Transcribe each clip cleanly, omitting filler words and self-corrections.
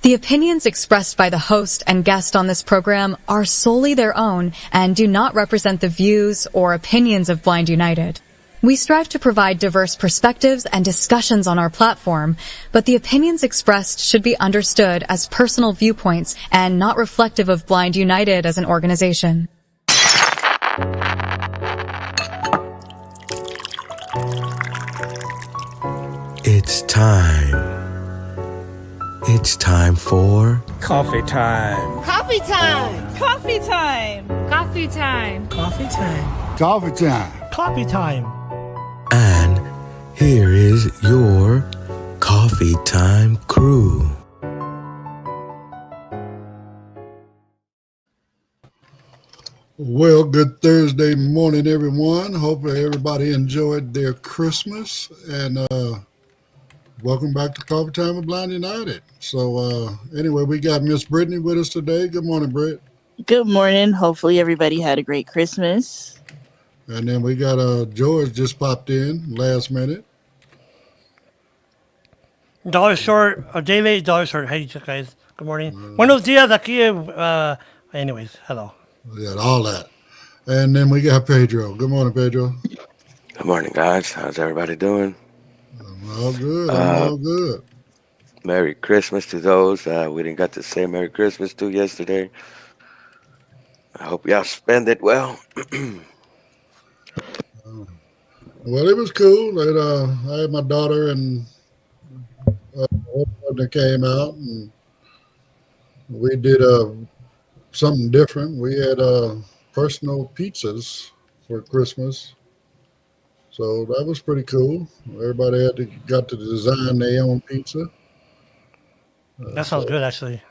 The opinions expressed by the host and guest on this program are solely their own and do not represent the views or opinions of Blind United. We strive to provide diverse perspectives and discussions on our platform, but the opinions expressed should be understood as personal viewpoints and not reflective of Blind United as an organization. It's time. It's time for coffee time. Coffee time. Coffee time. Coffee time. Coffee time. Coffee time. Coffee time. And here is your coffee time crew. Well, good Thursday morning, everyone. Hopefully everybody enjoyed their Christmas. And welcome back to Coffee Time with Blind United. So anyway, we got Miss Brittany with us today. Good morning, Britt. Good morning. Hopefully everybody had a great Christmas. And then we got George just popped in last minute. $1 short, a day late, $1 short. Hey, guys. Good morning. Buenos dias aquí. Anyways, hello. We got all that. And then we got Pedro. Good morning, Pedro. Good morning, guys. How's everybody doing? I'm all good. I'm all good. Merry Christmas to those we didn't get to say Merry Christmas to yesterday. I hope y'all spend it well. Well, it was cool. I had my daughter and her partner came out, and we did something different. We had personal pizzas for Christmas, so that was pretty cool. Everybody got to design their own pizza. That sounds good, actually.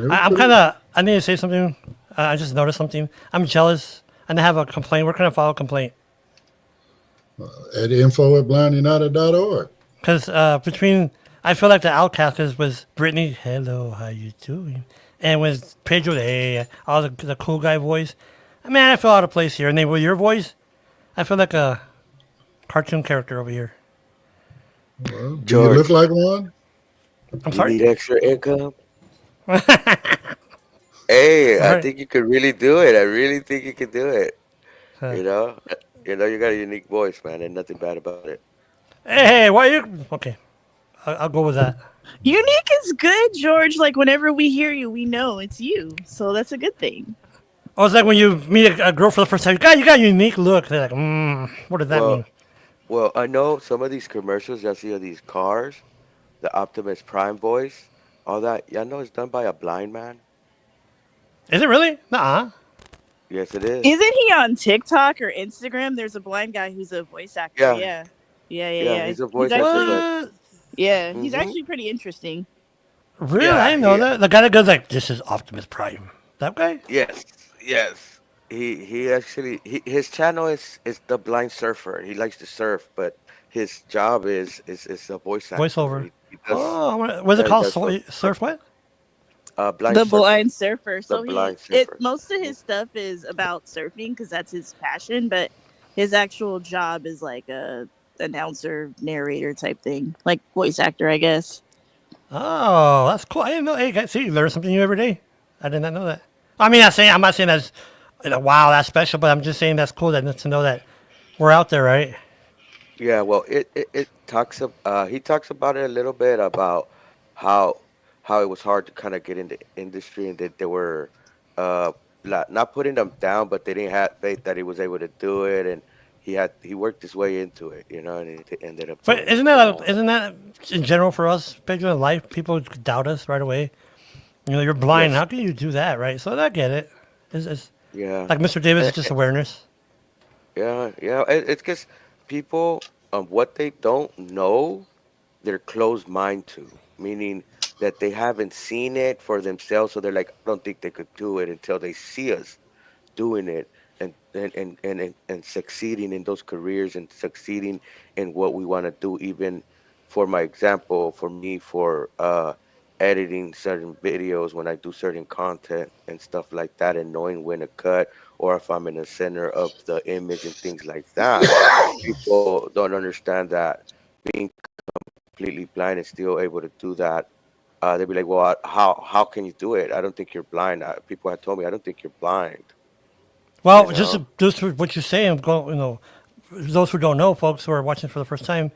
I I need to say something. I just noticed something. I'm jealous, and I have a complaint. Where can I file a complaint? At info@blindunited.org. Because I feel like the outcast is with Brittany, hello, how you doing? And with Pedro, hey, all the cool guy voice. Man, I feel out of place here. And then with your voice, I feel like a cartoon character over here. Well, do George, you look like one? I'm sorry? You need extra income? Hey, I Right. think you could really do it. I really think you could do it. Huh. You know, you got a unique voice, man, and nothing bad about it. Hey, why you? Okay, I'll go with that. Unique is good, George. Like whenever we hear you, we know it's you. So that's a good thing. Oh, it's like when you meet a girl for the first time. God, you got a unique look. They're like, what does that mean? Well, I know some of these commercials y'all see of these cars, the Optimus Prime voice, all that. Y'all know it's done by a blind man. Is it really? Nuh-uh. Yes, it is. Isn't he on TikTok or Instagram? There's a blind guy who's a voice actor. Yeah. Yeah. He's a voice actor, but Yeah, he's Mhm. actually pretty interesting. Really? yeah, I didn't know he, that. The guy that goes like, this is Optimus Prime. That guy? yes. He actually his channel is the blind surfer. He likes to surf, but his job is a voice actor. Voiceover. He does, What's it he called? does Surf what? blind The surfer. blind surfer. The So blind surfer. most of his stuff is about surfing because that's his passion, but his actual job is like a announcer, narrator type thing, like voice actor, I guess. Oh, that's cool. I didn't know. Hey, guys, see, you learn something new every day. I did not know that. I mean, I'm not saying that's, wow, that's special, but I'm just saying that's cool to know that we're out there, right? Yeah, well, it talks he talks about it a little bit about how it was hard to kind of get into industry, and that they were uh not putting them down, but they didn't have faith that he was able to do it, and he worked his way into it, and he ended up But doing it. So isn't that in general for us, Pedro, in life, people doubt us right away. You're blind. yes, How can you do that, right? So I get it. It's yeah. like Mr. Davis, Eh, it's just awareness. yeah. It's because people, what they don't know, they're closed mind to, meaning that they haven't seen it for themselves. So they're like, I don't think they could do it until they see us doing it, and succeeding in those careers, and succeeding in what we want to do. Even for my example, for me, for editing certain videos, when I do certain content and stuff like that, and knowing when to cut, or if I'm in the center of the image and things like that, people don't understand that being completely blind and still able to do that, they'd be like, "Well, how can you do it? I don't think you're blind." People had told me, "I don't think you're blind." You Well, know? just what you're saying, those who don't know, folks who are watching for the first time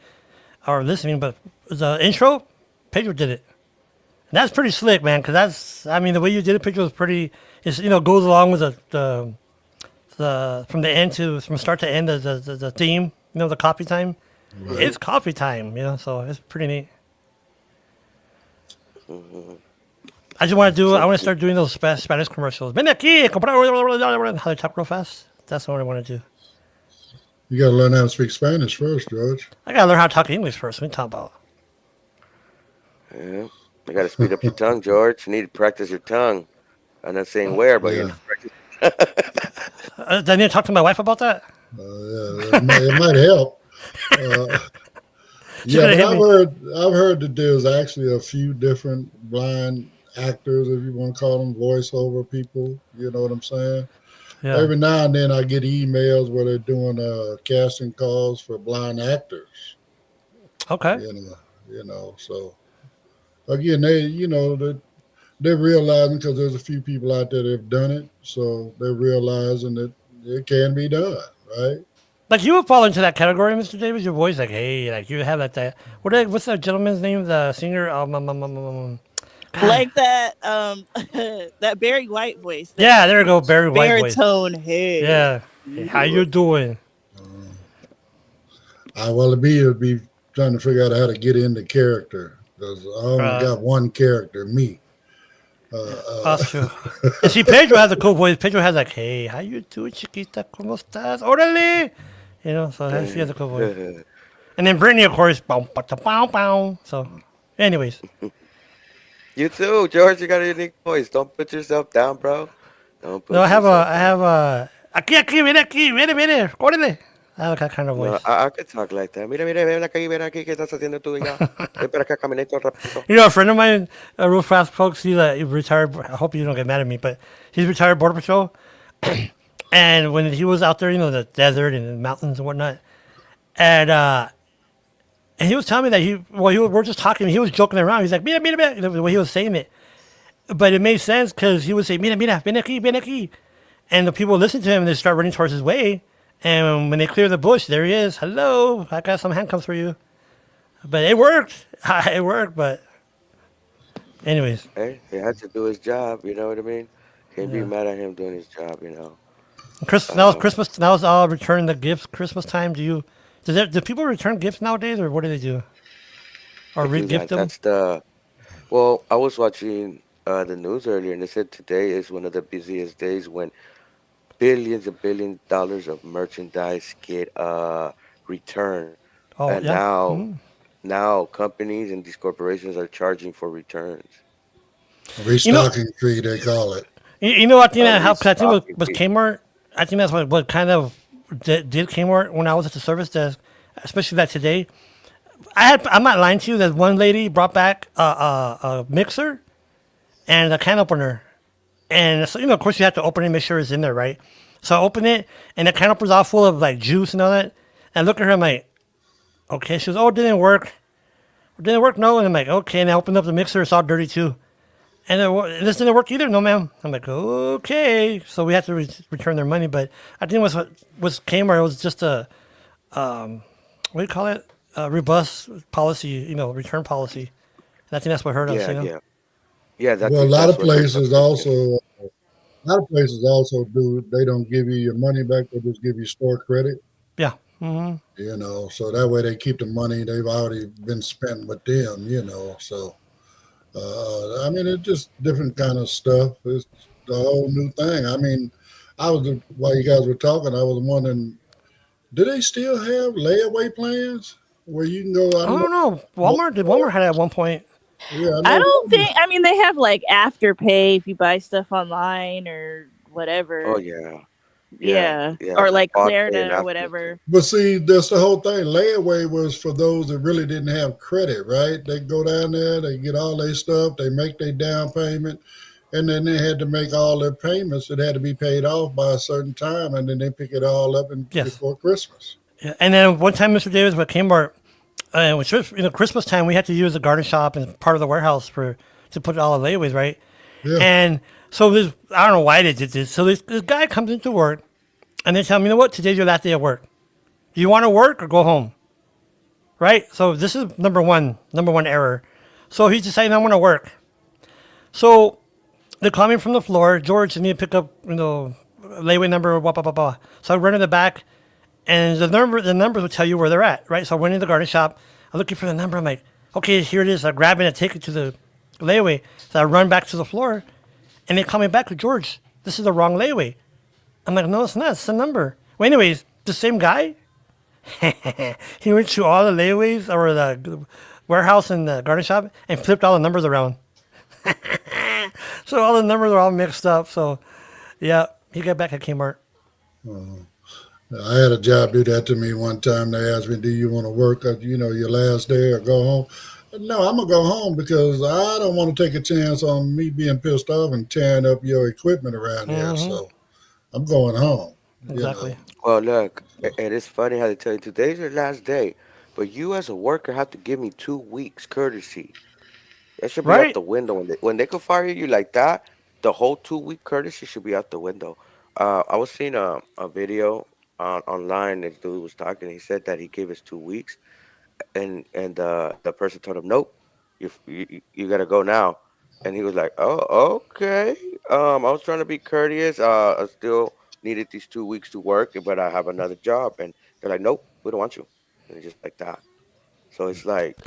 or listening, but the intro, Pedro did it. And that's pretty slick, man, because I mean, the way you did it, Pedro, was pretty, goes along with from the end from start to end, the theme, the coffee time. Right. It's coffee time, so it's pretty neat. I want to start doing those Spanish commercials. Ven aquí, comprar, how they talk real fast. That's what I want to do. You got to learn how to speak Spanish first, George. I got to learn how to talk English first. What are you talking about? Yeah. You got to speed up your tongue, George. You need to practice your tongue. I'm not saying where, but you need to practice. Do I need to talk to my wife about that? Yeah, it might help. Yeah, but I've heard that there's actually a few different blind actors, if you want to call them voiceover people. You know what I'm saying? Yeah. Every now and then I get emails where they're doing casting calls for blind actors. Okay. So again, they're realizing, because there's a few people out there that have done it, so they're realizing that it can be done, right? Like, you would fall into that category, Mr. Davis. Your voice, like, hey, like, you have that. What's that gentleman's name? The singer. Like that, that Barry White voice. Yeah, there you go, Barry White voice. Baritone, hey. Yeah. Hey, how you doing? It'd be trying to figure out how to get into character, because I only got one character, me. That's true. And see, Pedro has a cool voice. Pedro has like, hey, how you doing, chiquita? ¿Cómo estás? Órale! So she has a cool voice. And then Brittany, of course, bow, bow, bow, bow. So, anyways. You too, George. You got a unique voice. Don't put yourself down, bro. I have a. Aquí, ven aquí, viene, órale. I have that kind of voice. No, I could talk like that. Mira, ven aquí, ¿qué estás haciendo tú ya? Ven para acá, caminito rapidito. A friend of mine, real fast, folks, he's retired. I hope you don't get mad at me, but he's retired Border Patrol. And when he was out there, the desert and the mountains and whatnot, and he was telling me that we're just talking. He was joking around. He's like, mira, the way he was saying it. But it made sense, because he would say, mira, ven aquí. And the people listen to him and they start running towards his way. And when they clear the bush, there he is. Hello, I got some handcuffs for you. But it worked. It worked, but anyways. Hey, he had to do his job, you know what I mean? Can't be mad at him doing his job, Now it's Christmas. Now it's all returning the gifts. Christmas time. Do people return gifts nowadays, or what do they do? Or re-gift them? Well, I was watching the news earlier, and they said today is one of the busiest days when billions and billions of dollars of merchandise get returned. Oh, And yeah. now companies and these corporations are charging for returns. Restocking fee, they call it. I think that helped. I think with Kmart, I think that's what kind of did Kmart when I was at the service desk, especially that today. I'm not lying to you. That one lady brought back a mixer and a can opener. And so, of course, you have to open it and make sure it's in there, right? So I open it, and the can opener's all full of, like, juice and all that. And I look at her, I'm like, okay. She goes, oh, it didn't work. It didn't work, no. And I'm like, okay. And I opened up the mixer. It's all dirty, too. And this didn't work either, no, ma'am. I'm like, okay. So we had to return their money. But I think was Kmart, it was just a, what do you call it? A robust policy, return policy. And I think that's what hurt us, Yeah, a lot of places also do. They don't give you your money back; they just give you store credit. Yeah. Mm-hmm. So that way they keep the money they've already been spent with them. So I mean, it's just different kind of stuff. It's the whole new thing. I mean, while you guys were talking, I was wondering, do they still have layaway plans where you can go? I don't know. Walmart had it at one point. Yeah, I don't think. I mean, they have like afterpay if you buy stuff online or whatever. Oh yeah. Or like Klarna or whatever. But see, that's the whole thing. Layaway was for those that really didn't have credit, right? They go down there, they get all their stuff, they make their down payment, and then they had to make all their payments. It had to be paid off by a certain time, and then they pick it all up before Christmas. Yeah. And then one time, Mr. Davis with Kmart, which was Christmas time, we had to use the garden shop and part of the warehouse for to put all the layaways, right? Yeah. And so I don't know why they did this. So this guy comes into work, and they tell him, you know what, today's your last day of work. Do you want to work or go home? Right? So this is number one error. So he's deciding I want to work. So they're coming from the floor. George, I need to pick up, layaway number, blah, blah, blah, blah. So I run in the back, and the numbers will tell you where they're at, right? So I went in the garden shop. I'm looking for the number. I'm like, okay, here it is. I grab it and take it to the layaway. So I run back to the floor, and they call me back, George, this is the wrong layaway. I'm like, no, it's not. It's the number. Well, anyways, the same guy, he went to all the layaways or the warehouse and the garden shop and flipped all the numbers around. So all the numbers are all mixed up. So, yeah, he got back at Kmart. I had a job do that to me one time. They asked me, do you want to work at, your last day or go home? No, I'm going to go home because I don't want to take a chance on me being pissed off and tearing up your equipment around here. So I'm going home. Exactly. Well, look, and it's funny how they tell you today's your last day, but you as a worker have to give me 2 weeks courtesy. That should be out Right? the window. When they could fire you like that, the whole 2 week courtesy should be out the window. I was seeing a video online. This dude was talking. He said that he gave us 2 weeks, and the person told him, "Nope, you got to go now." And he was like, "Oh, okay. I was trying to be courteous. I still needed these 2 weeks to work, but I have another job." And they're like, "Nope, we don't want you." And it's just like that. So it's like,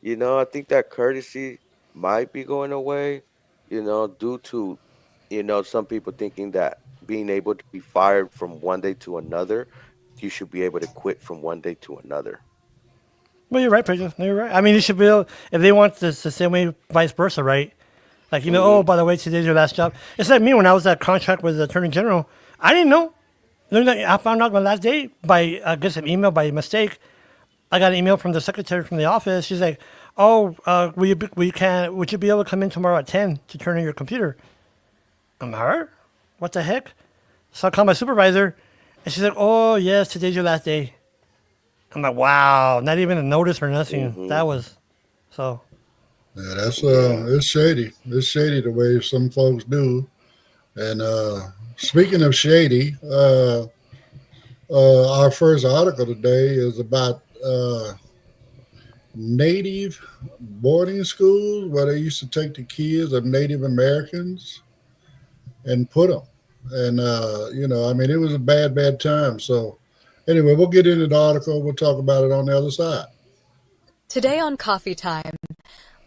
I think that courtesy might be going away, due to, some people thinking that being able to be fired from one day to another, you should be able to quit from one day to another. Well, you're right, Pedro. No, you're right. I mean, you should be able, if they want this the same way, vice versa, right? Like, oh, by the way, today's your last job. It's like me when I was at contract with the Attorney General. I didn't know. I found out my last day by, I guess, an email by mistake. I got an email from the secretary from the office. She's like, "Oh, would you be able to come in tomorrow at 10 to turn on your computer?" I'm her? What the heck? So I called my supervisor, and she's like, "Oh, yes, today's your last day." I'm like, wow, not even a notice or nothing. That was so. Yeah, that's it's shady. It's shady the way some folks do. And speaking of shady, our first article today is about Native boarding schools where they used to take the kids of Native Americans and put them. And, it was a bad time. So anyway, we'll get into the article. We'll talk about it on the other side. Today on Coffee Time,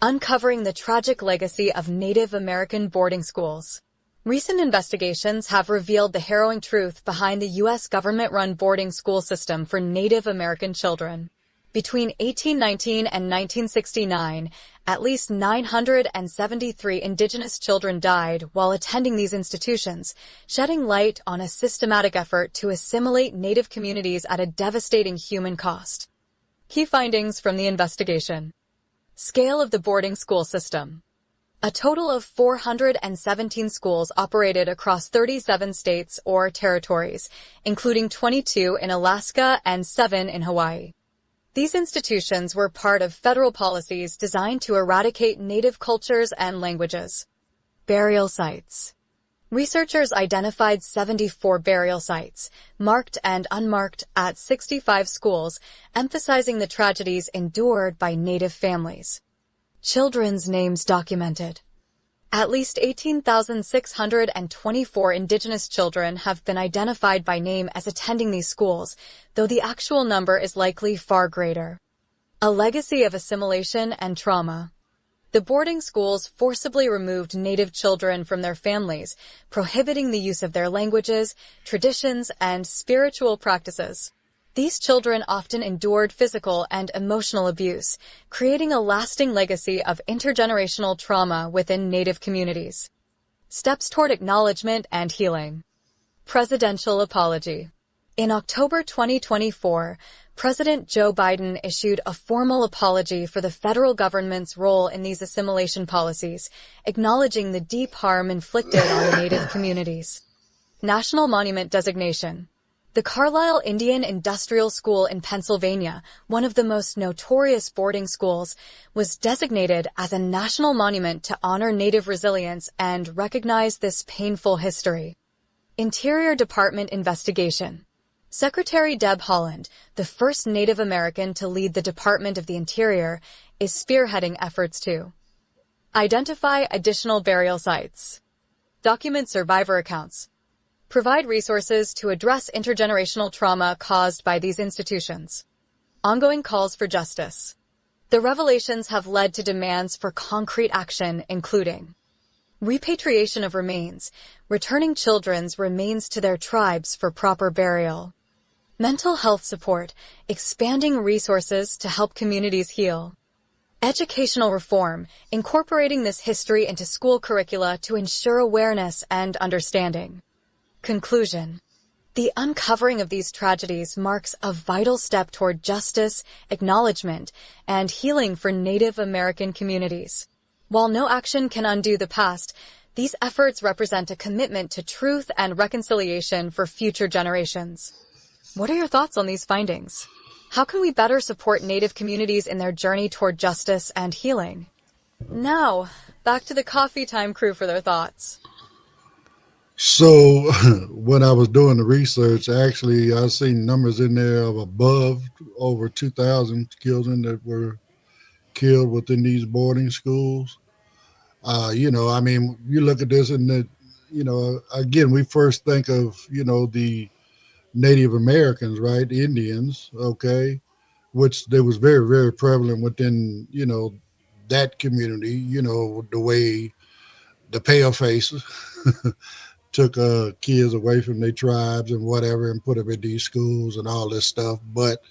uncovering the tragic legacy of Native American boarding schools. Recent investigations have revealed the harrowing truth behind the U.S. government-run boarding school system for Native American children. Between 1819 and 1969, at least 973 Indigenous children died while attending these institutions, shedding light on a systematic effort to assimilate Native communities at a devastating human cost. Key findings from the investigation. Scale of the boarding school system. A total of 417 schools operated across 37 states or territories, including 22 in Alaska and 7 in Hawaii. These institutions were part of federal policies designed to eradicate Native cultures and languages. Burial sites. Researchers identified 74 burial sites, marked and unmarked, at 65 schools, emphasizing the tragedies endured by Native families. Children's names documented. At least 18,624 Indigenous children have been identified by name as attending these schools, though the actual number is likely far greater. A legacy of assimilation and trauma. The boarding schools forcibly removed Native children from their families, prohibiting the use of their languages, traditions, and spiritual practices. These children often endured physical and emotional abuse, creating a lasting legacy of intergenerational trauma within Native communities. Steps toward acknowledgement and healing. Presidential apology. In October 2024, President Joe Biden issued a formal apology for the federal government's role in these assimilation policies, acknowledging the deep harm inflicted on Native communities. National Monument designation. The Carlisle Indian Industrial School in Pennsylvania, one of the most notorious boarding schools, was designated as a national monument to honor Native resilience and recognize this painful history. Interior Department investigation. Secretary Deb Haaland, the first Native American to lead the Department of the Interior, is spearheading efforts to identify additional burial sites, document survivor accounts, provide resources to address intergenerational trauma caused by these institutions. Ongoing calls for justice. The revelations have led to demands for concrete action, including repatriation of remains, returning children's remains to their tribes for proper burial, mental health support, expanding resources to help communities heal, educational reform, incorporating this history into school curricula to ensure awareness and understanding. Conclusion. The uncovering of these tragedies marks a vital step toward justice, acknowledgement, and healing for Native American communities. While no action can undo the past, these efforts represent a commitment to truth and reconciliation for future generations. What are your thoughts on these findings? How can we better support Native communities in their journey toward justice and healing? Now, back to the Coffee Time crew for their thoughts. So when I was doing the research, actually, I seen numbers in there of above over 2,000 children that were killed within these boarding schools. I mean, you look at this and that, again, we first think of, the Native Americans, right? Indians, okay, which they was very, very prevalent within, that community, the way the pale faces took kids away from their tribes and whatever and put them in these schools and all this stuff. But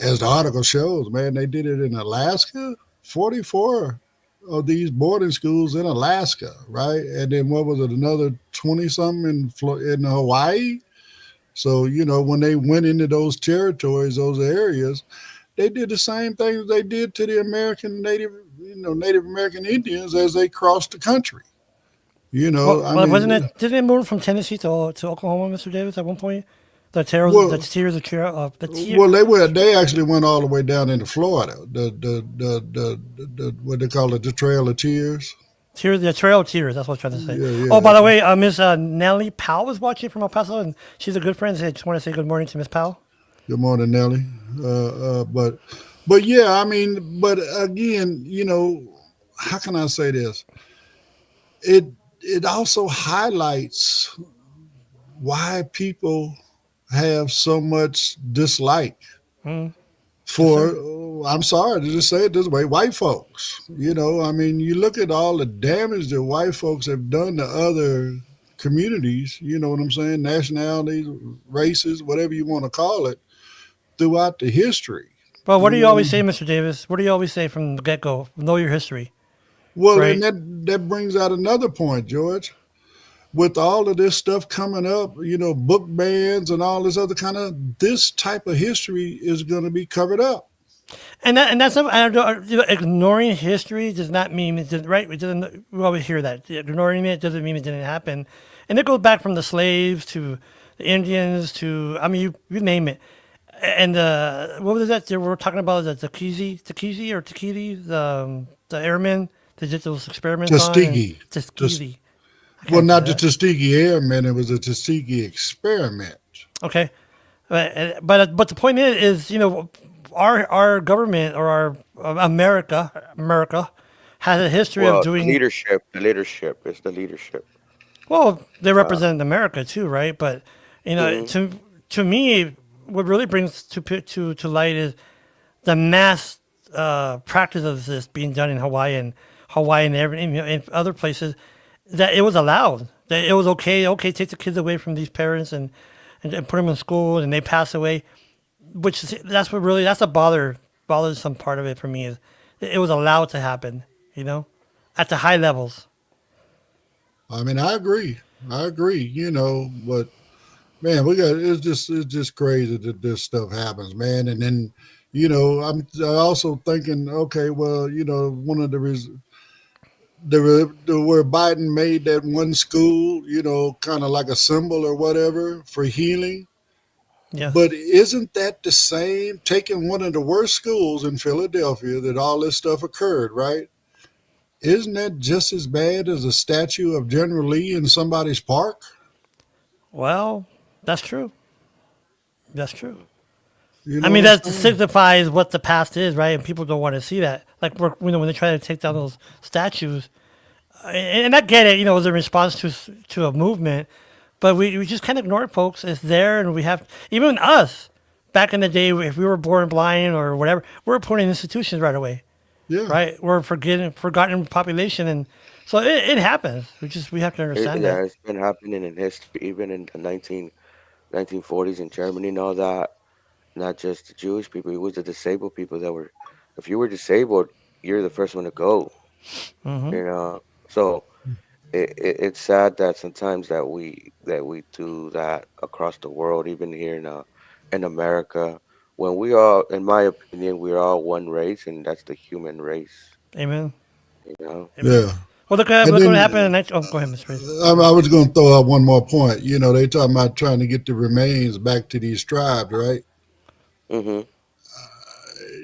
as the article shows, man, they did it in Alaska, 44 of these boarding schools in Alaska, right? And then what was it, another 20 something in Hawaii? So, when they went into those territories, those areas, they did the same things they did to the Native American Indians as they crossed the country. Wasn't it? Didn't it move from Tennessee to Oklahoma, Mr. Davis, at one point? The tears They actually went all the way down into Florida. The what they call it, the Trail of Tears. The Trail of Tears. That's what I was trying to say. Yeah. Oh, by the way, Miss Nellie Powell was watching from El Paso, and she's a good friend. So I just want to say good morning to Miss Powell. Good morning, Nellie. But yeah, I mean, but again, how can I say this? It also highlights why people have so much dislike for, I'm sorry to just say it this way, white folks. I mean, you look at all the damage that white folks have done to other communities, you know what I'm saying, nationalities, races, whatever you want to call it, throughout the history. Well, what do you always say, Mr. Davis? What do you always say from the get-go? Know your history. Well, right? And that brings out another point, George. With all of this stuff coming up, book bans and all this other kind of, this type of history is going to be covered up. And that's ignoring history does not mean it didn't, right? We always hear that. Ignoring it doesn't mean it didn't happen. And it goes back from the slaves to the Indians to, I mean, you name it. And what was that? They were talking about the Takiti, the airmen that did those experiments Tuskegee. Tuskegee. Well, not the Tuskegee Airmen, it was a Tuskegee experiment. Okay. But the point is, our government or our America has a history of doing leadership. The leadership is the leadership. Well, they represent America too, right? But to me, what really brings to light is the mass practice of this being done in Hawaii and in other places. That it was allowed, that it was okay, take the kids away from these parents and put them in school and they pass away, that's a bothersome part of it for me is it was allowed to happen, at the high levels. I mean, I agree, but man, it's just crazy that this stuff happens, man. And then, I'm also thinking, okay, well, one of the reasons, where Biden made that one school, kind of like a symbol or whatever for healing. Yes. But isn't that the same taking one of the worst schools in Philadelphia that all this stuff occurred, right? Isn't that just as bad as a statue of General Lee in somebody's park? Well, that's true. That's true. Mhm. You I know mean, what I'm that saying? signifies what the past is, right? And people don't want to see that. Like, when they try to take down those statues, and I get it, it was a response to a movement, but we just kind of ignore it, folks. It's there, and we have, even us, back in the day, if we were born blind or whatever, we were put in institutions right away, Yeah. right? We're forgotten population, and so it happens. We have to understand Yeah, that. it's been happening in history, even in the 1940s in Germany and all that. Not just the Jewish people, it was the disabled people that were, if you were disabled, you're the first one to go, Hmm. you know. So it's sad that sometimes that we do that across the world, even here in America, when we all, in my opinion, we're all one race, and that's the human race, Amen. you know. Amen. Yeah. Well, And look what then happened in the next. Oh, go ahead, Mr. Priest. I was going to throw out one more point. They talking about trying to get the remains back to these tribes, right? Mhm.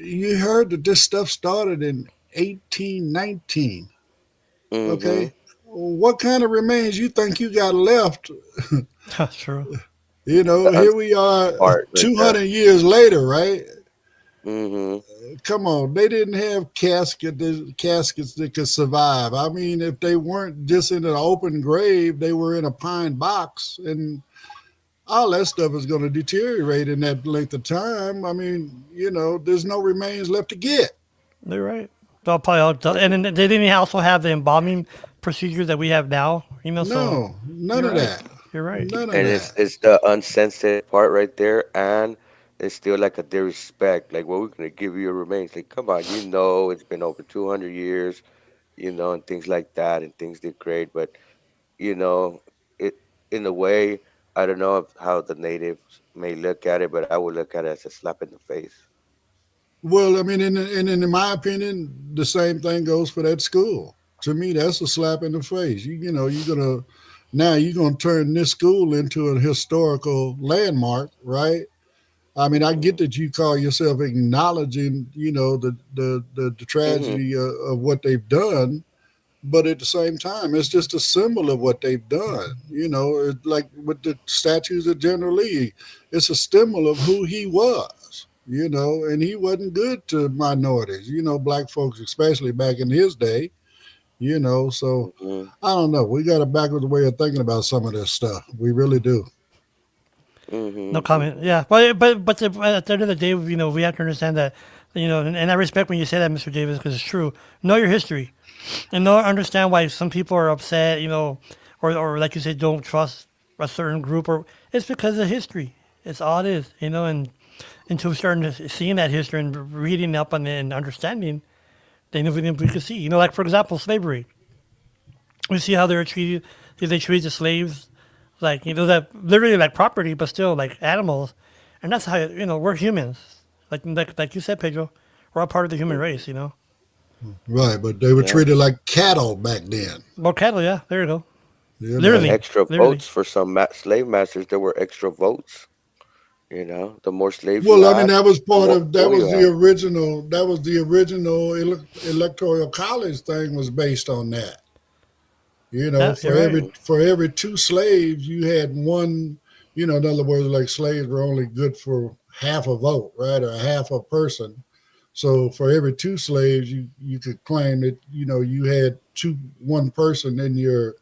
You heard that this stuff started in 1819. Mhm. Okay. What kind of remains you think you got left? That's true. The Here we unsaid are part right there. 200 years later, right? Mhm. Come on. They didn't have caskets that could survive. I mean, if they weren't just in an open grave, they were in a pine box. And all that stuff is going to deteriorate in that length of time. I mean, there's no remains left to get. They're right. They'll probably all done. And then they didn't also have the embalming procedures that we have now. So No, none you're of right. that. You're right. None of And that. it's the uncensored part right there, and it's still like a disrespect. Like, well, we're gonna give you your remains. Like, come on, it's been over 200 years, and things like that, and things degrade. But you know, it in a way, I don't know how the natives may look at it, but I would look at it as a slap in the face. Well, I mean, in my opinion, the same thing goes for that school. To me, that's a slap in the face. You're gonna turn this school into a historical landmark, right? I mean, I get Mm-hmm. that you call yourself acknowledging, the Mm-hmm. tragedy of what they've done, but at the same time, it's just a symbol of what they've done. Like with the statues of General Lee, it's a symbol of who he was. And he wasn't good to minorities. Black folks, especially back in his day. So Mm-hmm. I don't know. We got a backwards way of thinking about some of this stuff. We really do. No Mm-hmm. comment. Yeah, at the end of the day, we have to understand that, and I respect when you say that, Mr. Davis, because it's true. Know your history, and understand why some people are upset, or like you said, don't trust a certain group, or it's because of history. It's all it is, and until we start seeing that history and reading up on it and understanding, then we could see, like for example, slavery. We see how they treated the slaves like that literally like property, but still like animals, and that's how we're humans. Like you said, Pedro, we're all part of the human race. Right, but they were Yeah. treated like cattle back then. Well, cattle, yeah, there you go. You And know. Literally, extra literally. votes for some slave masters. There were extra votes. The more slaves you Well, I mean, had, that was the part more of that pull you was the had. original that was the original electoral college thing was based on that. Yeah, For you're right. Mm-hmm. every two slaves, you had one. In other words, like slaves were only good for half a vote, right, or half a person. So for every two slaves, you could claim that you had one person in your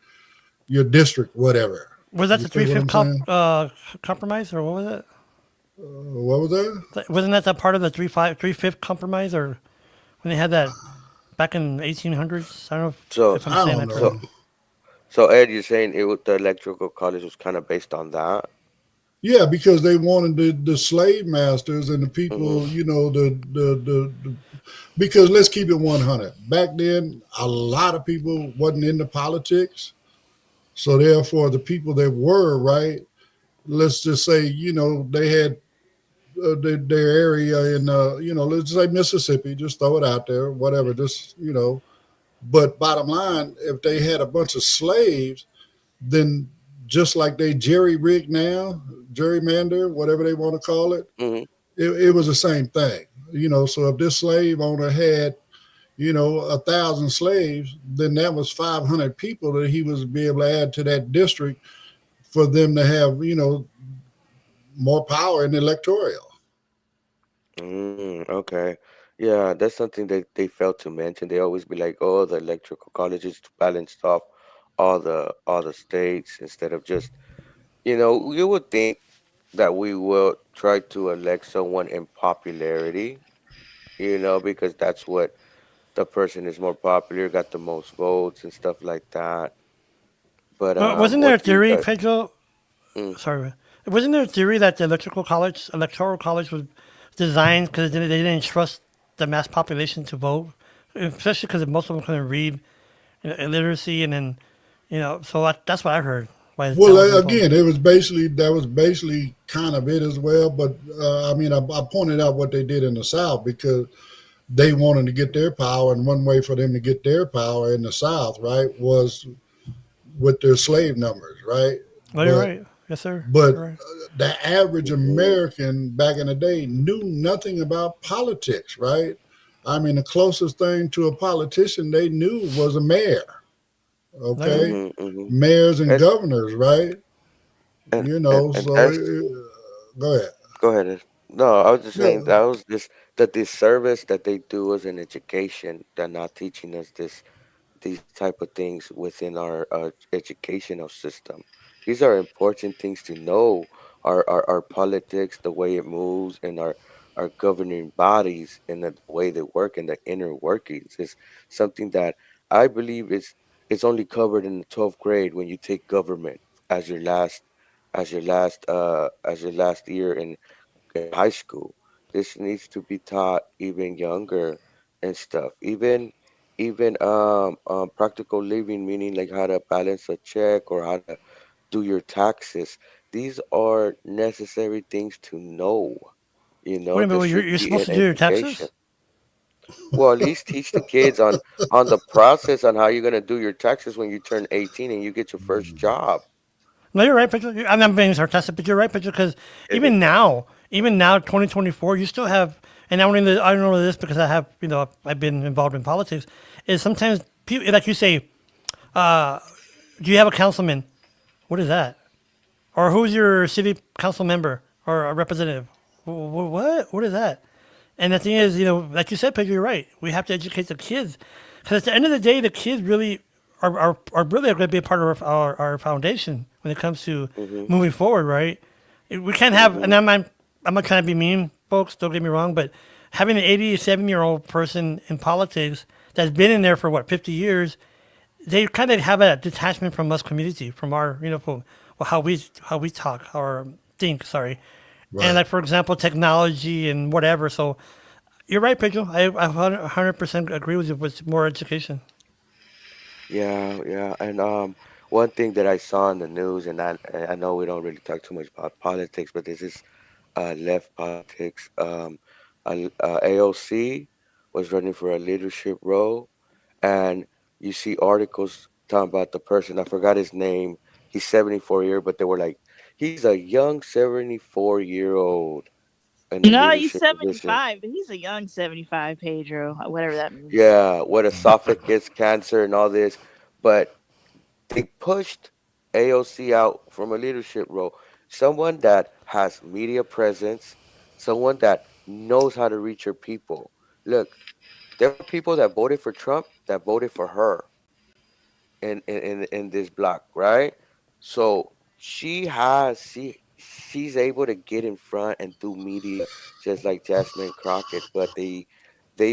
district, whatever. Was that You the see three what fifth I'm saying? compromise, or what was it? What was that? Wasn't that part of the three fifth compromise, or when they had that back in 1800s? I don't know So, if I'm I saying don't that know. so, correctly. so Ed, you're saying the electrical college was kind of based on that? Yeah, because they wanted the slave masters and the Mm-hmm. people, because let's keep it 100. Back then, a lot of people wasn't into politics. So therefore, the people that were, right, let's just say, they had their area in, let's say Mississippi, just throw it out there, whatever, But bottom line, if they had a bunch of slaves, then just like they jerry rig now, gerrymander, whatever they want to call it. Hmm. It was the same thing. So if this slave owner had, 1,000 slaves, then that was 500 people that he was be able to add to that district for them to have, more power in the electoral. Okay. Yeah, that's something that they failed to mention. They always be like, "Oh, the electrical colleges balanced off all the states," instead of just, you would think that we will try to elect someone in popularity, because that's what the person is more popular, got the most votes and stuff like that. But But wasn't there what a do you theory, guys? Pedro? Mm, Sorry, wasn't there a theory that the electoral college was designed because they didn't trust the mass population to vote, especially because most of them couldn't read, illiteracy, and then, so that's what I heard. Why that Well, was imposed. again, it was basically that was basically kind of it as well. But I mean, I pointed out what they did in the South because they wanted to get their power, and one way for them to get their power in the South, right, was with their slave numbers, right? Oh, you're But right. Yes, sir. but You're right. the average mhm. American back in the day knew nothing about politics, right? I mean, the closest thing to a politician they knew was a mayor, No, you're right. okay? Mhm, mhm. Mayors and And governors, right? and and So that's go ahead. go ahead. No, I was just saying No, that was just the disservice that they do as an education. They're not teaching us these type of things within our educational system. These are important things to know. Our politics, the way it moves, and our governing bodies and the way they work and the inner workings is something that I believe is only covered in the 12th grade when you take government as your last year in high school. This needs to be taught even younger and stuff. Even practical living, meaning like how to balance a check or how to do your taxes. These are necessary things to know. Wait a minute. This You're, should you're be supposed in to do your education. taxes? Well, at least teach the kids on the process on how you're gonna do your taxes when you turn 18 and you get your first job. No, you're right, Pedro. I'm not being sarcastic, but you're right, Pedro. Because even now, 2024, you still have, and I don't know this because I've been involved in politics. Is sometimes people, like you say, do you have a councilman? What is that? Or who's your city council member or a representative? What? What is that? And the thing is, like you said, Pedro, you're right. We have to educate the kids because at the end of the day, the kids really are really going to be a part of our foundation when it comes to Mhm. moving forward, right? We can't have, and Mhm. I'm not trying to be mean, folks. Don't get me wrong, but having an 80, 70-year-old person in politics that's been in there for what 50 years, they kind of have a detachment from us community, from our, from how we talk or think. Sorry, and right. like for example, technology and whatever. So you're right, Pedro. I 100% agree with you with more education. Yeah, yeah, and one thing that I saw in the news, and I know we don't really talk too much about politics, but this is left politics. AOC was running for a leadership role, and you see articles talking about the person. I forgot his name. He's 74 but they were like, he's a young 74-year-old in a No, he's leadership position. 75, but he's a young 75, Pedro, whatever that means. Yeah, with esophagus cancer and all this, but they pushed AOC out from a leadership role. Someone that has media presence, someone that knows how to reach her people. Look, there were people that voted for Trump that voted for her in this block, right? So she's able to get in front and do media just like Jasmine Crockett, but they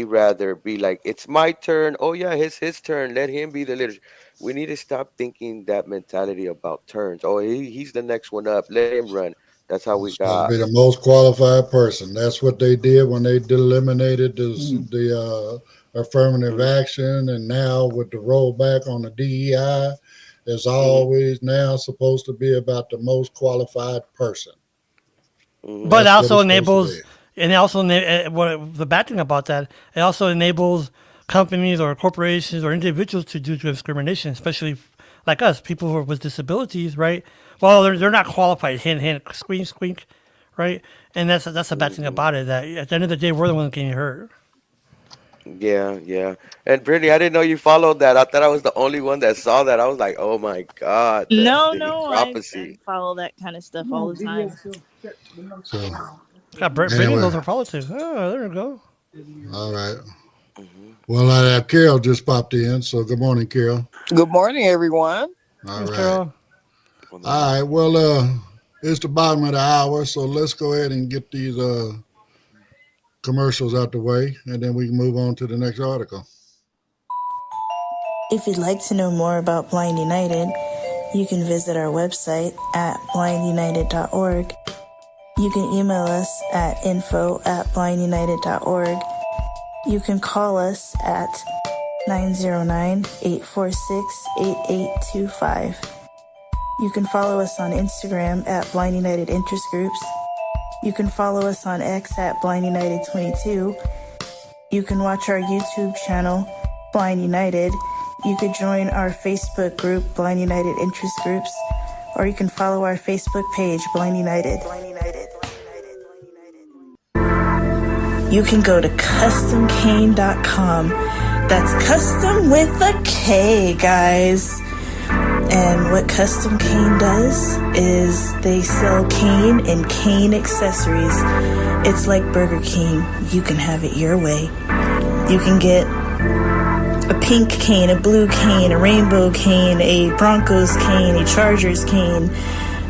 rather be like, it's my turn. Oh yeah, it's his turn. Let him be the leader. We need to stop thinking that mentality about turns. Oh, he's the next one up. Let him run. That's how we It's supposed to got. be the most qualified person. That's what they did when they eliminated the affirmative Hmm. action, and now with the rollback on the DEI, it's Hmm. always now supposed to be about the most qualified person. Hmm. But it That's what also it's supposed to be. enables, and it also what the bad thing about that, it also enables companies or corporations or individuals to do discrimination, especially like us, people who are with disabilities, right? Well, they're not qualified. Hint, hint, squeak, squeak, right? And that's the bad thing about it. That at the end of the day, we're the ones getting hurt. Yeah, yeah. And Brittany, I didn't know you followed that. I thought I was the only one that saw that. I was like, oh my God, the No, I prophecy. follow that kind of stuff all the time. So Yeah, Brittany anyway, knows her politics. Oh, there we go. all right. Hmm. Well, Carol just popped in. So good morning, Carol. Good morning, everyone. All Thanks, right. Carol. Well, All right. Well, it's the bottom of the hour, so let's go ahead and get these commercials out the way, and then we can move on to the next article. If you'd like to know more about Blind United, you can visit our website at blindunited.org. You can email us at info@blindunited.org. You can call us at 909-846-8825. You can follow us on Instagram at Blind United Interest Groups. You can follow us on X at Blind United 22. You can watch our YouTube channel, Blind United. You could join our Facebook group, Blind United Interest Groups, or you can follow our Facebook page, Blind United. You can go to customcane.com. That's custom with a K, guys. And what Custom Cane does is they sell cane and cane accessories. It's like Burger King. You can have it your way. You can get a pink cane, a blue cane, a rainbow cane, a Broncos cane, a Chargers cane,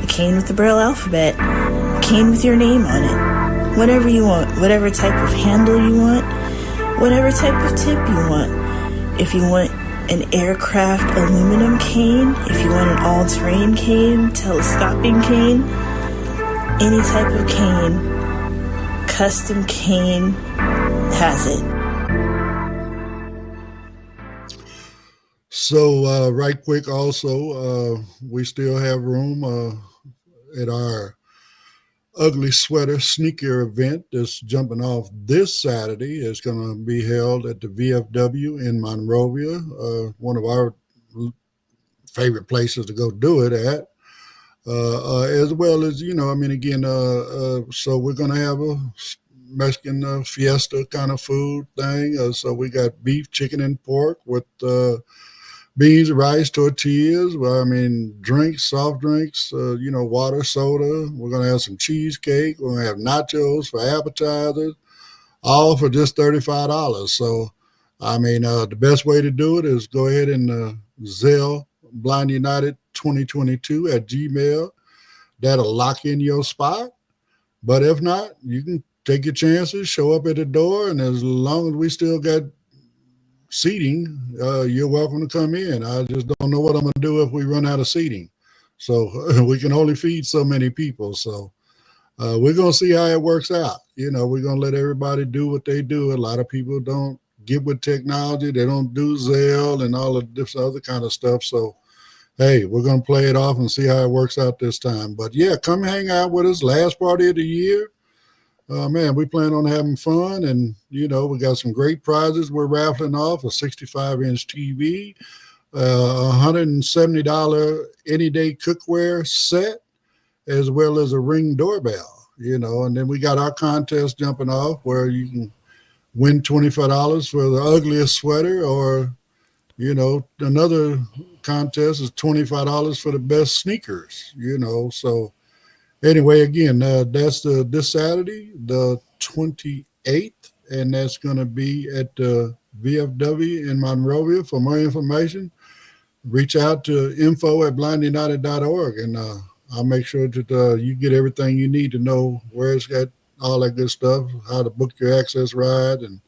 a cane with the Braille alphabet, a cane with your name on it. Whatever you want, whatever type of handle you want, whatever type of tip you want. If you want an aircraft aluminum cane, if you want an all-terrain cane, telescoping cane, any type of cane, Custom Cane has it. So, right quick, also, we still have room at our Ugly Sweater sneaker event that's jumping off this Saturday. It's going to be held at the VFW in Monrovia, one of our favorite places to go do it at, as well as, so we're going to have a Mexican fiesta kind of food thing. So we got beef, chicken, and pork with beans, rice, tortillas. Well, drinks, soft drinks, water, soda. We're going to have some cheesecake. We're going to have nachos for appetizers, all for just $35. So, the best way to do it is go ahead and Zelle Blind United 2022 at Gmail. That'll lock in your spot. But if not, you can take your chances, show up at the door, and as long as we still got seating, you're welcome to come in. I just don't know what I'm going to do if we run out of seating. So we can only feed so many people. So we're going to see how it works out. We're going to let everybody do what they do. A lot of people don't get with technology. They don't do Zelle and all of this other kind of stuff. So, hey, we're going to play it off and see how it works out this time. But yeah, come hang out with us. Last party of the year. We plan on having fun, and we got some great prizes. We're raffling off a 65-inch TV, $170 any day cookware set, as well as a Ring doorbell. And then we got our contest jumping off where you can win $25 for the ugliest sweater, or another contest is $25 for the best sneakers. So. Anyway, again, that's this Saturday, the 28th, and that's going to be at the VFW in Monrovia. For more information, reach out to info@blindunited.org, and I'll make sure that you get everything you need to know where it's got all that good stuff, how to book your access ride, and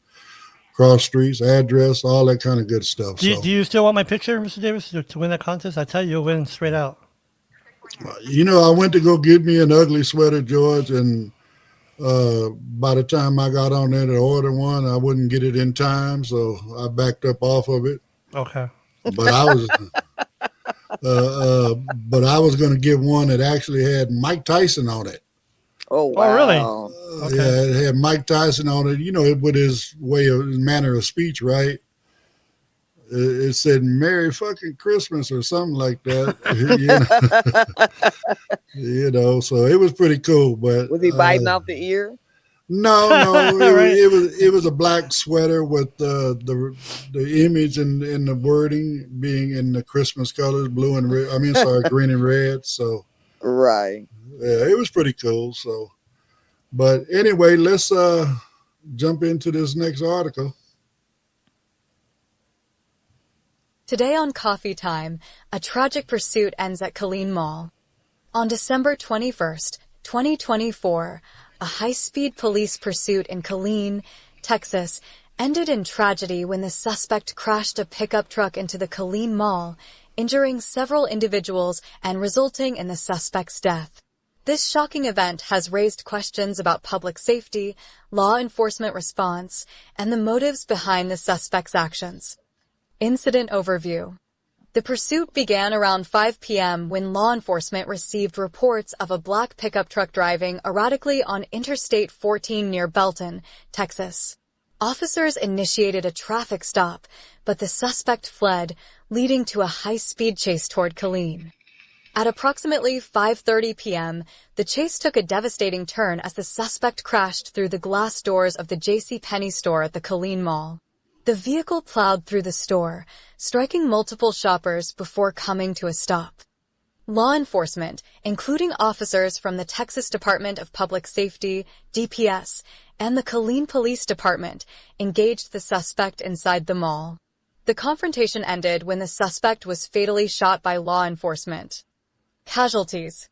cross streets, address, all that kind of good stuff. Do you still want my picture, Mr. Davis, to win that contest? I tell you, you'll win straight out. I went to go get me an ugly sweater, George, and by the time I got on there to order one, I wouldn't get it in time, so I backed up off of it. Okay. But I was going to get one that actually had Mike Tyson on it. Oh, wow. Oh, really? Okay. Yeah, it had Mike Tyson on it, with his manner of speech, right? it said "Merry fucking Christmas" or something like that. So it was pretty cool. But Was he biting off the ear? no, Right. it was a black sweater with the image and the wording being in the Christmas colors, blue and red. I mean, sorry, green and red. So Right. yeah, it was pretty cool. So, but anyway, let's jump into this next article. Today on Coffee Time, a tragic pursuit ends at Killeen Mall. On December 21st, 2024, a high-speed police pursuit in Killeen, Texas, ended in tragedy when the suspect crashed a pickup truck into the Killeen Mall, injuring several individuals and resulting in the suspect's death. This shocking event has raised questions about public safety, law enforcement response, and the motives behind the suspect's actions. Incident overview. The pursuit began around 5 p.m. when law enforcement received reports of a black pickup truck driving erratically on Interstate 14 near Belton, Texas. Officers initiated a traffic stop, but the suspect fled, leading to a high-speed chase toward Killeen. At approximately 5:30 p.m., the chase took a devastating turn as the suspect crashed through the glass doors of the JCPenney store at the Killeen Mall. The vehicle plowed through the store, striking multiple shoppers before coming to a stop. Law enforcement, including officers from the Texas Department of Public Safety, DPS, and the Killeen Police Department, engaged the suspect inside the mall. The confrontation ended when the suspect was fatally shot by law enforcement. Casualties.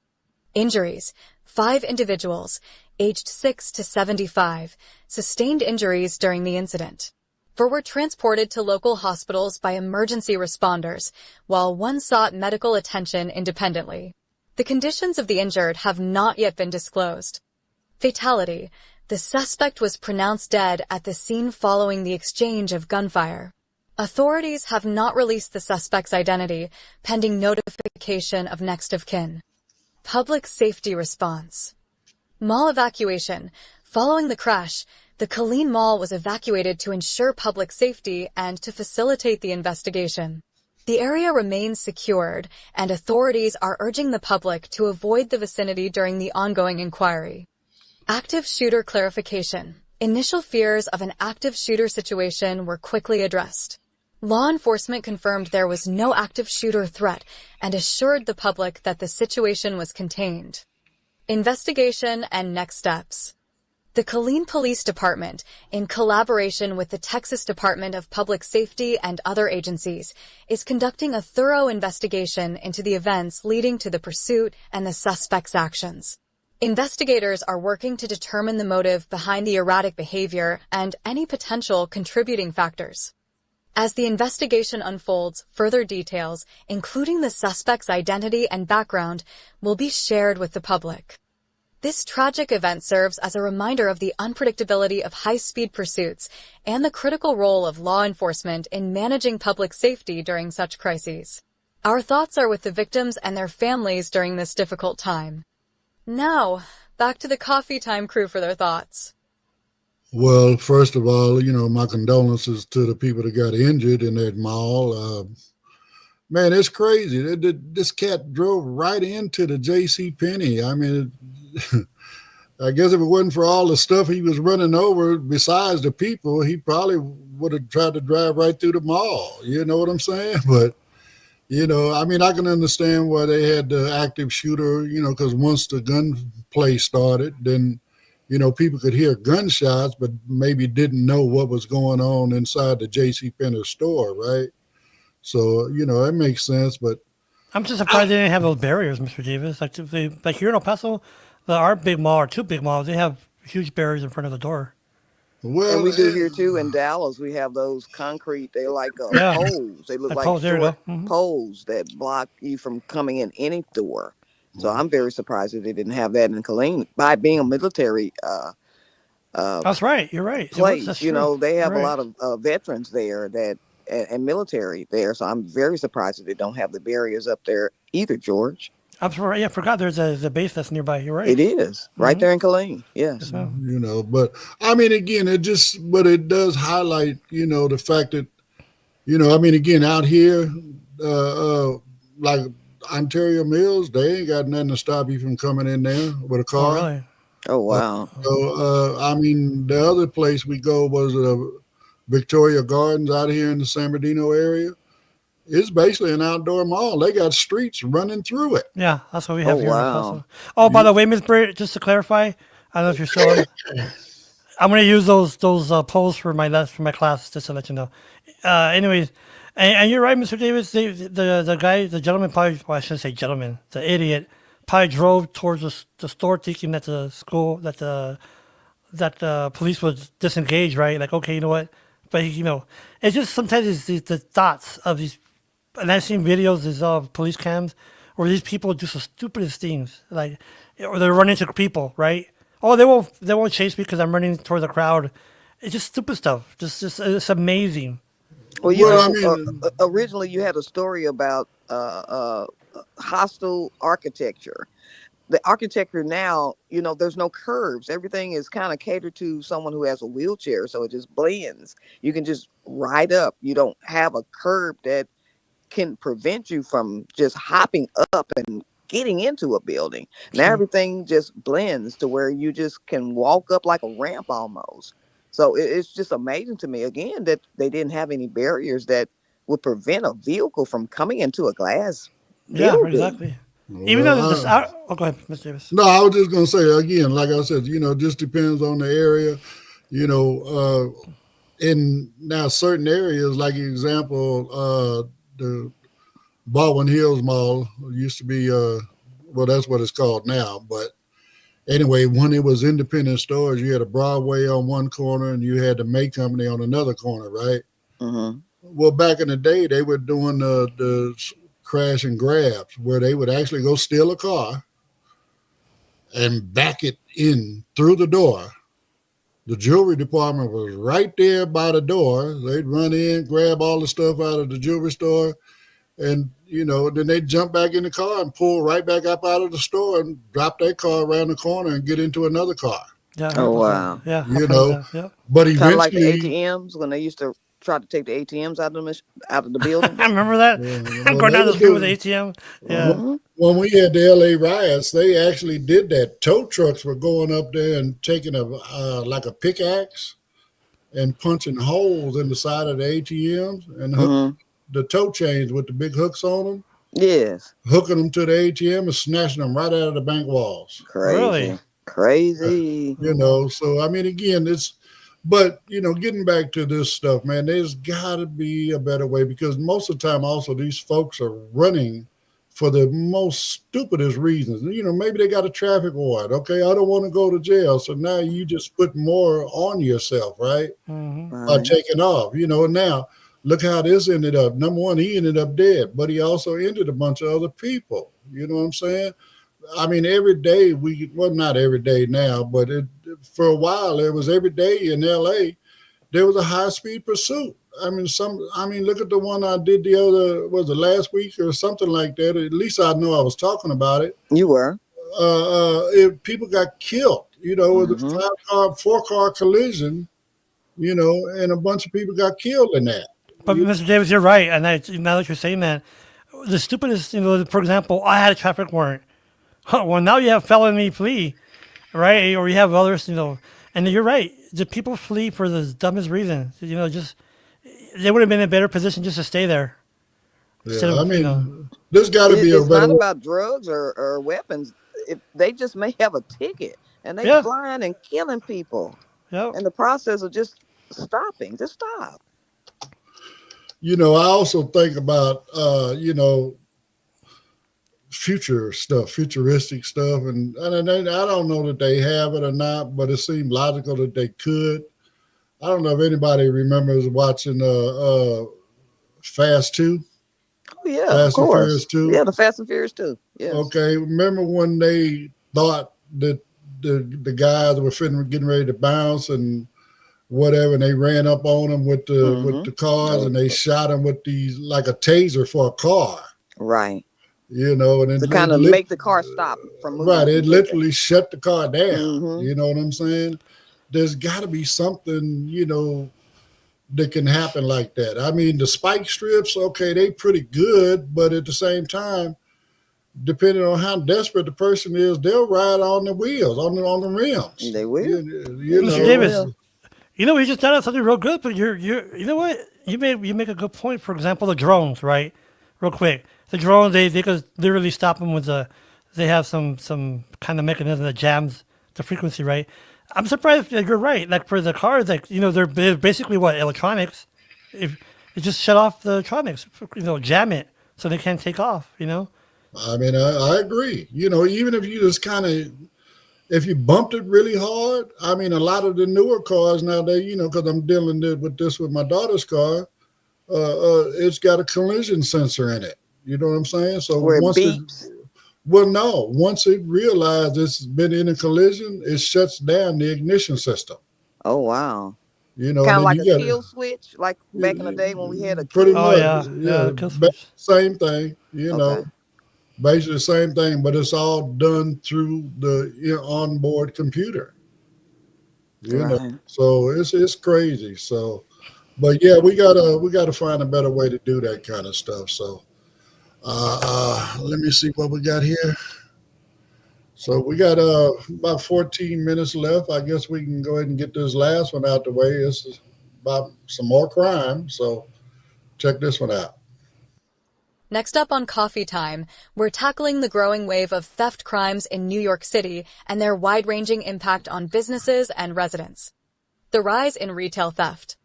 Injuries. 5 individuals, aged 6 to 75, sustained injuries during the incident. 4 were transported to local hospitals by emergency responders, while 1 sought medical attention independently. The conditions of the injured have not yet been disclosed. Fatality. The suspect was pronounced dead at the scene following the exchange of gunfire. Authorities have not released the suspect's identity, pending notification of next of kin. Public safety response. Mall evacuation. Following the crash, the Killeen Mall was evacuated to ensure public safety and to facilitate the investigation. The area remains secured, and authorities are urging the public to avoid the vicinity during the ongoing inquiry. Active shooter clarification. Initial fears of an active shooter situation were quickly addressed. Law enforcement confirmed there was no active shooter threat and assured the public that the situation was contained. Investigation and next steps. The Killeen Police Department, in collaboration with the Texas Department of Public Safety and other agencies, is conducting a thorough investigation into the events leading to the pursuit and the suspect's actions. Investigators are working to determine the motive behind the erratic behavior and any potential contributing factors. As the investigation unfolds, further details, including the suspect's identity and background, will be shared with the public. This tragic event serves as a reminder of the unpredictability of high-speed pursuits and the critical role of law enforcement in managing public safety during such crises. Our thoughts are with the victims and their families during this difficult time. Now, back to the Coffee Time crew for their thoughts. Well, first of all, my condolences to the people that got injured in that mall. Man, it's crazy. This cat drove right into the JCPenney. I mean, I guess if it wasn't for all the stuff he was running over besides the people, he probably would have tried to drive right through the mall. You know what I'm saying? But, I mean, I can understand why they had the active shooter, because once the gunplay started, then, people could hear gunshots, but maybe didn't know what was going on inside the JCPenney store, right? So, it makes sense, but I'm just surprised they didn't have those barriers, Mr. Davis. Like here in El Paso, our big mall or 2 big malls, they have huge barriers in front of the door. Well, and we do here too in Dallas. We have those concrete. They're like poles. They look like short poles that block you from coming in any door. So I'm very surprised that they didn't have that in Killeen. By being a military that's right. You're right. Place, they have a lot of veterans there and military there. So I'm very surprised that they don't have the barriers up there either, George. I'm sorry. I forgot there's a base that's nearby. You're right. It is right there in Killeen. Yes. But I mean, again, it does highlight, the fact that, I mean, again, out here, like Ontario Mills, they ain't got nothing to stop you from coming in there with a Oh, car. really? Oh, wow. I mean, the other place we go was Victoria Gardens out here in the San Bernardino area. It's basically an outdoor mall. They got streets running through it. Yeah, that's what we Oh, have here in El wow. Paso. Oh, by the way, Miss Bray, just to clarify, I don't know if you're still on. I'm gonna use those polls for my class, just to let you know. Anyways, and you're right, Mr. Davis. The gentleman probably, well, I shouldn't say gentleman, the idiot probably drove towards the store thinking that the school that the police was disengaged, right? Like, okay, you know what? But it's just sometimes it's the thoughts of these, and I've seen videos, these police cams, where these people do the stupidest things, like, or they're running into people, right? Oh, they won't chase me because I'm running toward the crowd. It's just stupid stuff. Just it's amazing. Well, I mean, originally you had a story about hostile architecture. The architecture now, there's no curves. Everything is kind of catered to someone who has a wheelchair, so it just blends. You can just ride up. You don't have a curb that can prevent you from just hopping up and getting into a building. Now everything just blends to where you just can walk up like a ramp almost. So it's just amazing to me, again, that they didn't have any barriers that would prevent a vehicle from coming into a glass building. Yeah, exactly. Even though there's go ahead, Mr. Davis. No, I was just going to say, again, like I said, just depends on the area. In now certain areas, like example, the Baldwin Hills Mall used to be, well, that's what it's called now. But anyway, when it was independent stores, you had a Broadway on one corner and you had the May Company on another corner, right? Mm-hmm. Well, back in the day, they were doing the crash and grabs where they would actually go steal a car and back it in through the door. The jewelry department was right there by the door. They'd run in, grab all the stuff out of the jewelry store, and then they'd jump back in the car and pull right back up out of the store and drop their car around the corner and get into another car. Yeah. Oh, wow. Yeah. But eventually, kind of like the ATMs when they used to try to take the ATMs out of the building. I remember that. I'm going down the street with the ATM. Yeah. When we had the LA riots, they actually did that. Tow trucks were going up there and taking like a pickaxe and punching holes in the side of the ATMs and the tow chains with the big hooks on them. Yes. Hooking them to the ATM and snatching them right out of the bank walls. Crazy. Really? Crazy. So I mean, again, but getting back to this stuff, man, there's got to be a better way, because most of the time also these folks are running for the most stupidest reasons. Maybe they got a traffic warrant. Okay, I don't want to go to jail. So now you just put more on yourself, right? Mm-hmm. By taking off, now look how this ended up. Number one, he ended up dead, but he also ended a bunch of other people. You know what I'm saying? I mean, every day not every day now, but for a while, it was every day in LA, there was a high speed pursuit. I mean, look at the one I did was it last week or something like that? At least I know I was talking about it. You were. People got killed, it was a 4-car collision, and a bunch of people got killed in that. But Mr. Davis, you're right. And now that you're saying that, the stupidest, for example, I had a traffic warrant. Well, now you have felony plea, right? Or you have others, and you're right. The people flee for the dumbest reasons. Just they would have been in a better position just to stay there. Yeah, there's got to be a better. It's not about drugs or weapons. If they just may have a ticket and they flying and killing people, in the process of just stopping. Just stop. I also think about futuristic stuff, and I don't know that they have it or not, but it seemed logical that they could. I don't know if anybody remembers watching Fast 2. Oh yeah, Fast and Furious 2. Yeah, the Fast and Furious 2. Yes. Okay, remember when they thought that the guys were getting ready to bounce and whatever, and they ran up on them with the cars and they shot them with these like a taser for a car. Right. And then to kind of make the car stop from moving. Right, it literally shut the car down. You know what I'm saying? There's got to be something, that can happen like that. I mean, the spike strips, okay, they pretty good, but at the same time, depending on how desperate the person is, they'll ride on the wheels, on the rims. They will. You Mr. know, Davis, we just thought of something real good, but you know what? You make a good point. For example, the drones, right? Real quick, the drones they could literally stop them with they have some kind of mechanism that jams the frequency, right? I'm surprised that you're right. Like for the cars, like they're basically what electronics. If it just shut off the electronics, jam it so they can't take off. I mean, I agree. Even if you just if you bumped it really hard, I mean, a lot of the newer cars nowadays, because I'm dealing with this with my daughter's car, it's got a collision sensor in it. You know what I'm saying? So where it once beeps. once it realizes it's been in a collision, it shuts down the ignition system. Oh, wow. Kind of like a kill switch, like back in the day when we had a pretty kill much. switch. Yeah, kill switch. Same thing, Okay. basically the same thing, but it's all done through the onboard computer. Right. So it's crazy. So, but yeah, we gotta find a better way to do that kind of stuff. So, let me see what we got here. So we got about 14 minutes left. I guess we can go ahead and get this last one out the way. This is about some more crime. So check this one out. Next up on Coffee Time, we're tackling the growing wave of theft crimes in New York City and their wide-ranging impact on businesses and residents. The rise in retail theft.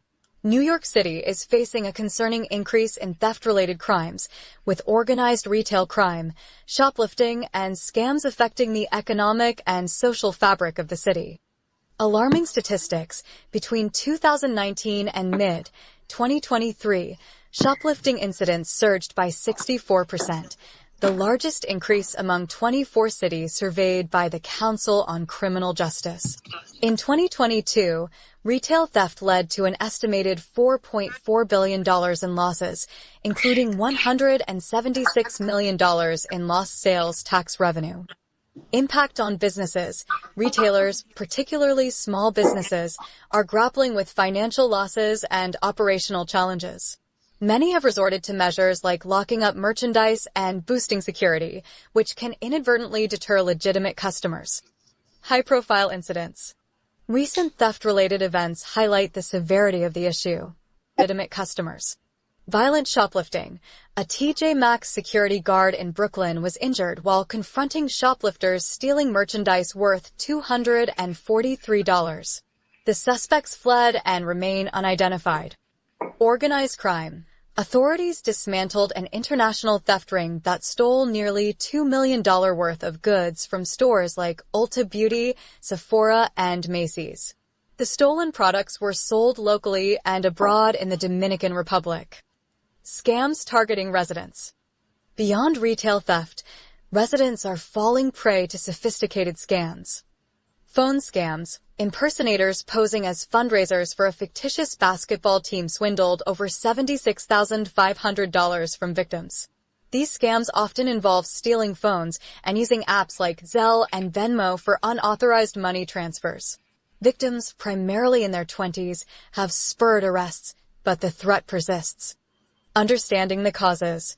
New York City is facing a concerning increase in theft-related crimes, with organized retail crime, shoplifting, and scams affecting the economic and social fabric of the city. Alarming statistics, between 2019 and mid-2023, shoplifting incidents surged by 64%, the largest increase among 24 cities surveyed by the Council on Criminal Justice. In 2022, retail theft led to an estimated $4.4 billion in losses, including $176 million in lost sales tax revenue. Impact on businesses. Retailers, particularly small businesses, are grappling with financial losses and operational challenges. Many have resorted to measures like locking up merchandise and boosting security, which can inadvertently deter legitimate customers. High-profile incidents. Recent theft-related events highlight the severity of the issue. Legitimate customers. Violent shoplifting. A TJ Maxx security guard in Brooklyn was injured while confronting shoplifters stealing merchandise worth $243. The suspects fled and remain unidentified. Organized crime. Authorities dismantled an international theft ring that stole nearly $2 million worth of goods from stores like Ulta Beauty, Sephora, and Macy's. The stolen products were sold locally and abroad in the Dominican Republic. Scams targeting residents. Beyond retail theft, residents are falling prey to sophisticated scams. Phone scams. Impersonators posing as fundraisers for a fictitious basketball team swindled over $76,500 from victims. These scams often involve stealing phones and using apps like Zelle and Venmo for unauthorized money transfers. Victims, primarily in their 20s, have spurred arrests, but the threat persists. Understanding the causes.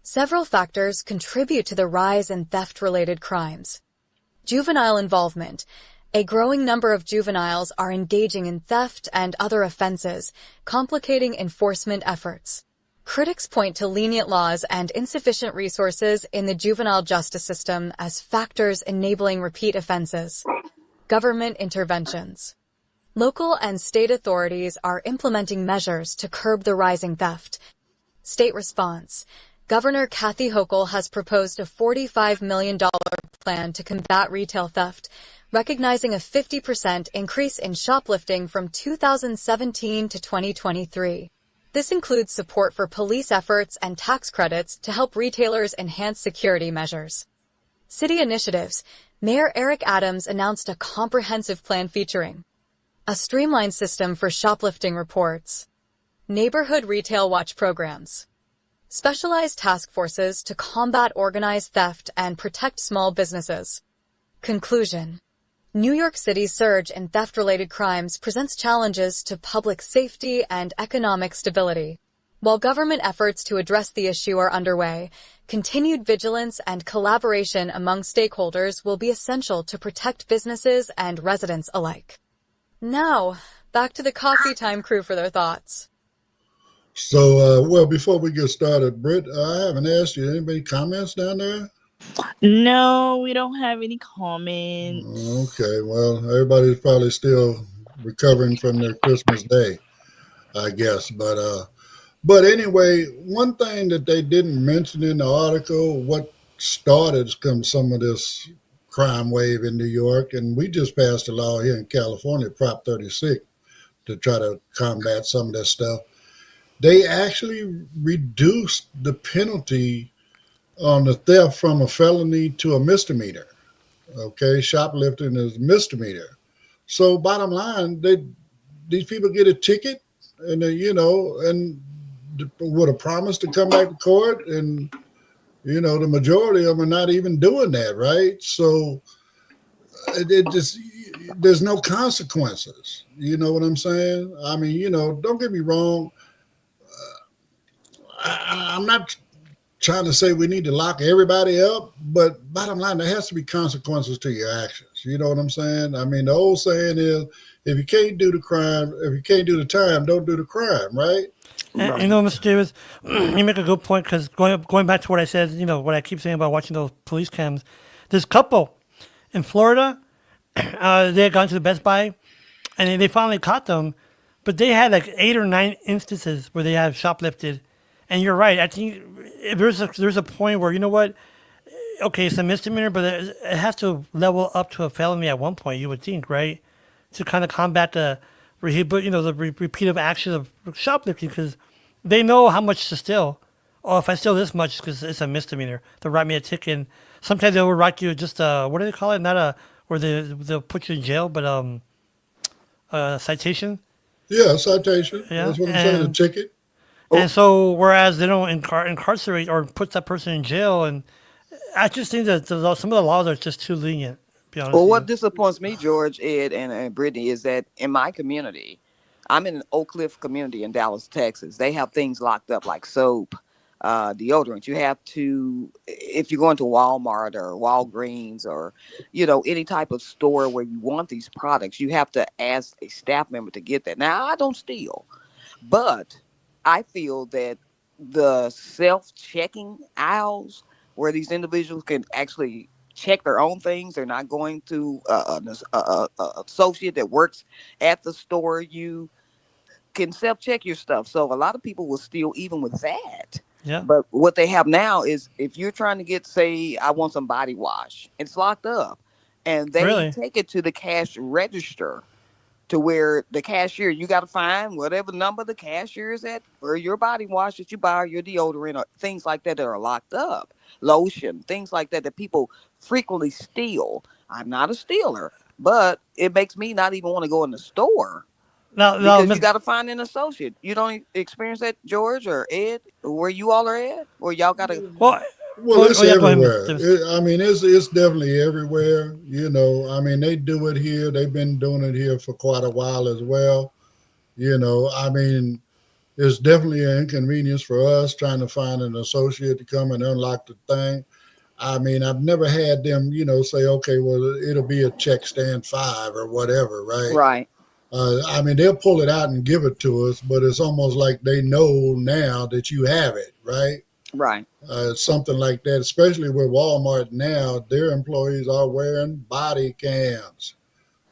Several factors contribute to the rise in theft-related crimes. Juvenile involvement. A growing number of juveniles are engaging in theft and other offenses, complicating enforcement efforts. Critics point to lenient laws and insufficient resources in the juvenile justice system as factors enabling repeat offenses. Government interventions. Local and state authorities are implementing measures to curb the rising theft. State response. Governor Kathy Hochul has proposed a $45 million plan to combat retail theft, recognizing a 50% increase in shoplifting from 2017 to 2023. This includes support for police efforts and tax credits to help retailers enhance security measures. City initiatives. Mayor Eric Adams announced a comprehensive plan featuring a streamlined system for shoplifting reports, neighborhood retail watch programs, specialized task forces to combat organized theft and protect small businesses. Conclusion. New York City's surge in theft-related crimes presents challenges to public safety and economic stability. While government efforts to address the issue are underway, continued vigilance and collaboration among stakeholders will be essential to protect businesses and residents alike. Now, back to the Coffee Time crew for their thoughts. So, well, before we get started, Britt, I haven't asked you, anybody comments down there? No, we don't have any comments. Okay, well, everybody's probably still recovering from their Christmas day, I guess. But anyway, one thing that they didn't mention in the article, what started some of this crime wave in New York, and we just passed a law here in California, Prop 36, to try to combat some of that stuff. They actually reduced the penalty on the theft from a felony to a misdemeanor. Okay, shoplifting is a misdemeanor. So bottom line, these people get a ticket, and and with a promise to come back to court, and the majority of them are not even doing that, right? So it just there's no consequences. You know what I'm saying? I mean, don't get me wrong. I'm not trying to say we need to lock everybody up, but bottom line, there has to be consequences to your actions. You know what I'm saying? I mean, the old saying is, if you can't do the crime, if you can't do the time, don't do the crime, right? And, Mr. Davis, you make a good point, because going back to what I said, what I keep saying about watching those police cams, this couple in Florida, they had gone to the Best Buy, and they finally caught them, but they had like 8 or 9 instances where they have shoplifted. And you're right. I think there's a point where, okay, it's a misdemeanor, but it has to level up to a felony at one point, you would think, right? To kind of combat the repeated action of shoplifting, because they know how much to steal. Oh, if I steal this much, because it's a misdemeanor, they'll write me a ticket. And sometimes they'll write you just what do they call it? Not where they'll put you in jail, but a citation. Yeah, a citation. Yeah. That's what I'm saying, a ticket. And so, whereas they don't incarcerate or put that person in jail, and I just think that some of the laws are just too lenient. Be honest. Well, what disappoints me, George, Ed, and Brittany, is that in my community, I'm in an Oak Cliff community in Dallas, Texas. They have things locked up like soap, deodorant. You have to, if you're going to Walmart or Walgreens or, any type of store where you want these products, you have to ask a staff member to get that. Now, I don't steal, but I feel that the self-checking aisles where these individuals can actually check their own things, they're not going to an associate that works at the store. You can self-check your stuff. So a lot of people will steal even with that. Yeah. But what they have now is, if you're trying to get, say, I want some body wash, it's locked up. And they take it to the cash register, to where the cashier, you got to find whatever number the cashier is at for your body wash that you buy, or your deodorant, or things like that are locked up. Lotion, things like that people frequently steal. I'm not a stealer, but it makes me not even want to go in the store. Because you got to find an associate. You don't experience that, George or Ed, where you all are at? Or y'all got to... Well, it's everywhere. It's definitely everywhere. I mean, they do it here. They've been doing it here for quite a while as well. I mean, it's definitely an inconvenience for us trying to find an associate to come and unlock the thing. I mean, I've never had them, say, okay, well, it'll be a check stand 5 or whatever, right? Right. I mean, they'll pull it out and give it to us, but it's almost like they know now that you have it, right? Right. Something like that, especially with Walmart now, their employees are wearing body cams.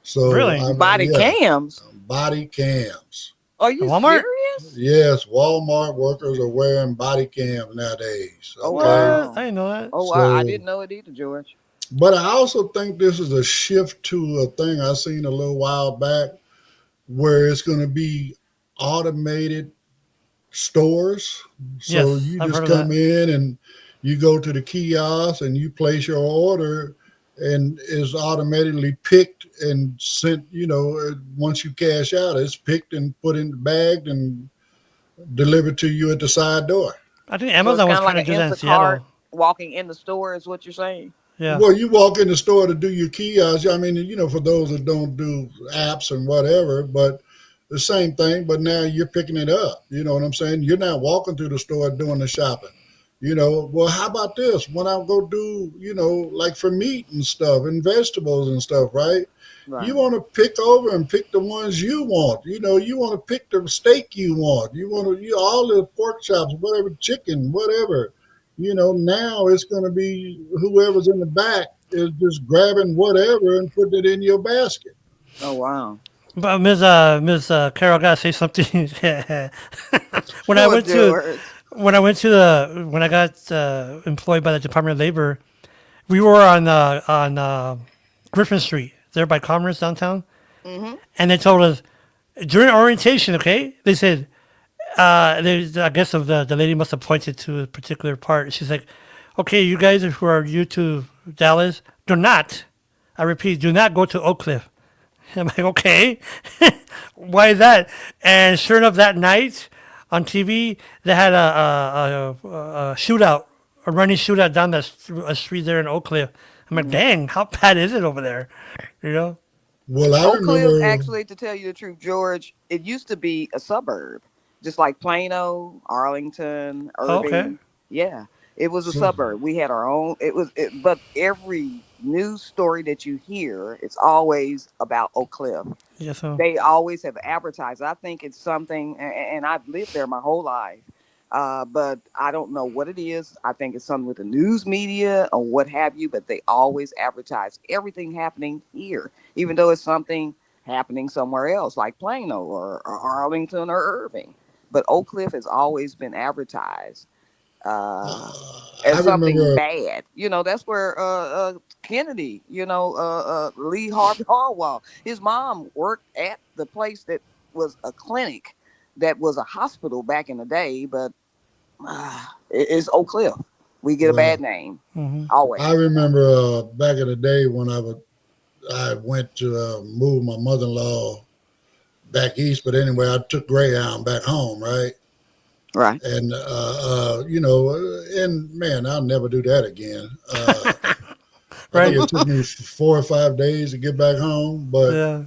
So really? Body cams? Body cams. Are you Walmart? serious? Yes, Walmart workers are wearing body cams nowadays. Oh, wow. I didn't know that. Oh, wow. I didn't know it either, George. But I also think this is a shift to a thing I seen a little while back, where it's going to be automated stores. So you just come in and you go to the kiosk and you place your order, and it's automatically picked and sent, once you cash out, it's picked and put in the bag and delivered to you at the side door. I think Amazon was trying to do that in Seattle. Walking in the store is what you're saying? Yeah. Well, you walk in the store to do your kiosk. I mean, for those that don't do apps and whatever, but the same thing. But now you're picking it up. You know what I'm saying? You're not walking through the store doing the shopping. Well, how about this? When I go do, like for meat and stuff and vegetables and stuff, right? You Right. want to pick over and pick the ones you want. You want to pick the steak you want. You want to, all the pork chops, whatever, chicken, whatever. Now it's going to be whoever's in the back is just grabbing whatever and putting it in your basket. Oh wow. But Ms. Carol, I gotta say something. when I Poor went to George. when I got employed by the Department of Labor, we were on Griffin Street, there by Commerce downtown, and they told us during orientation. Okay, they said, I guess the lady must have pointed to a particular part. She's like, "Okay, you guys who are new to Dallas, do not, I repeat, do not go to Oak Cliff." I'm like, okay, why is that? And sure enough, that night on TV, they had a shootout, a running shootout down a street there in Oak Cliff. I'm like, dang, how bad is it over there? Well, I Oak Cliff, remember. actually, to tell you the truth, George, it used to be a suburb, just like Plano, Arlington, Irving. Okay. Yeah, it was a So, suburb. We had our own. But every news story that you hear, it's always about Oak Cliff. Yeah, so They always have advertised. I think it's something, and I've lived there my whole life, but I don't know what it is. I think it's something with the news media or what have you, but they always advertise everything happening here, even though it's something happening somewhere else, like Plano or Arlington or Irving. But Oak Cliff has always been advertised I as something remember. bad. That's where Kennedy, Lee Harvey Oswald, his mom worked at the place that was a clinic that was a hospital back in the day, but it's Oak Cliff. We get a Well, bad name I always. remember back in the day when I went to move my mother-in-law back east, but anyway, I took Greyhound back home, right? Right. And and man, I'll never do that again. I think right? it took me 4 or 5 days to get back home, but Yeah.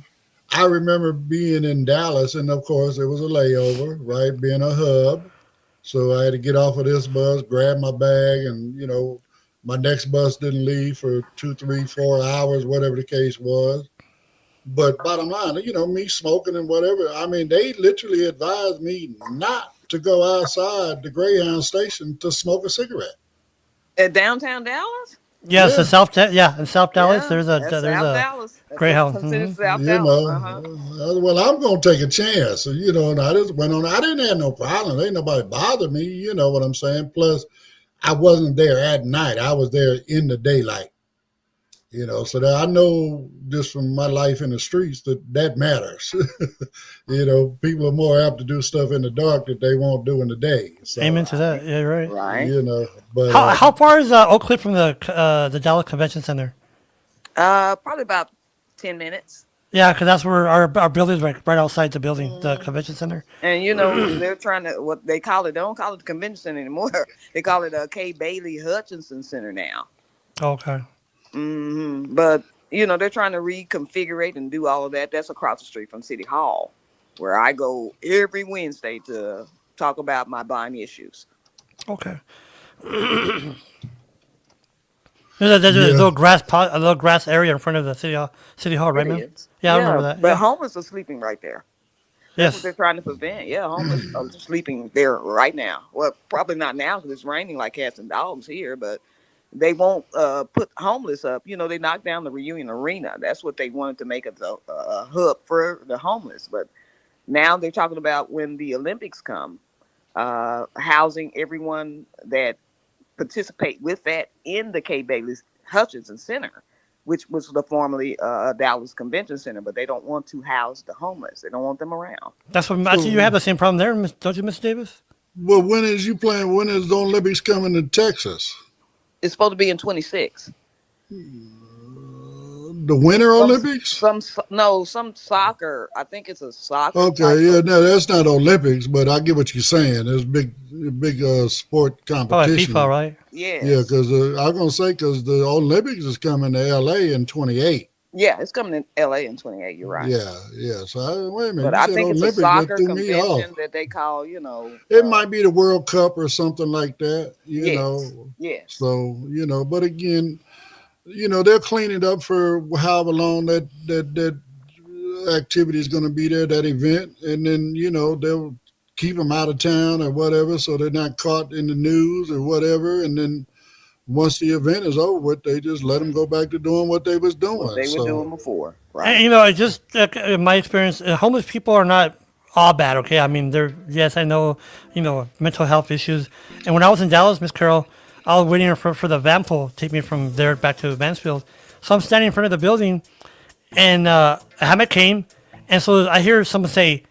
I remember being in Dallas, and of course, it was a layover, right? Being a hub, so I had to get off of this bus, grab my bag, and my next bus didn't leave for 2, 3, 4 hours, whatever the case was. But bottom line, me smoking and whatever. I mean, they literally advised me not to go outside the Greyhound station to smoke a cigarette. At downtown Dallas? Yes, Yeah, in South Dallas, Yeah, that's there's South a Dallas. That's what Greyhound. considered Hmm. South Dallas. Uh-huh. well, I'm gonna take a chance. So, and I just went on. I didn't have no problem. Ain't nobody bother me. You know what I'm saying? Plus, I wasn't there at night. I was there in the daylight. So that I know just from my life in the streets that matters. People are more apt to do stuff in the dark that they won't do in the day. So, Amen to that. Yeah, right. Right. but How far is Oak Cliff from the Dallas Convention Center? Probably about 10 minutes. Yeah, because that's where our building's right outside the building, the convention center. And they're trying to what they call it. They don't call it the convention center anymore. They call it a K. Bailey Hutchinson Center now. Okay. But they're trying to reconfigure it and do all of that. That's across the street from City Hall, where I go every Wednesday to talk about my bond issues. Okay. There's a yeah, little a little grass area in front of the city hall, right, It ma'am? is. Yeah, I remember that. But Yeah. homeless are sleeping right there. That's what they're Yes. trying to prevent. Yeah, homeless are sleeping there right now. Well, probably not now because it's raining like cats and dogs here, but they won't put homeless up. They knocked down the Reunion Arena. That's what they wanted to make a hub for the homeless. But now they're talking about when the Olympics come, housing everyone that participate with that in the K. Bailey Hutchinson Center, which was the formerly Dallas Convention Center, but they don't want to house the homeless. They don't want them around. That's what I think you have the same problem there, don't you, Mr. Davis? well, when is you playing? When is the Olympics coming to Texas? It's supposed to be in 26. The Winter Olympics? Some soccer. I think it's a soccer. Okay, yeah, no, that's not Olympics, but I get what you're saying. There's big sport competition. Oh, FIFA, right? Yeah, because I was gonna say because the Olympics is coming to LA in 28. Yeah, it's coming to LA in 28. You're right. Yeah. So wait a minute. But I think it's Olympics, a soccer convention that they call, It might be the World Cup or something like that. You know. Yes. So but again, they'll clean it up for however long that activity is going to be there, that event, and then they'll keep them out of town or whatever, so they're not caught in the news or whatever, and then. Once the event is over with, they just let them go back to doing what they was doing. What they were doing before, right? And, just in my experience, homeless people are not all bad, okay? I mean, yes, I know, mental health issues. And when I was in Dallas, Miss Carol, I was waiting for the van pool to take me from there back to Mansfield. So I'm standing in front of the building, and a hammock came, and so I hear someone say,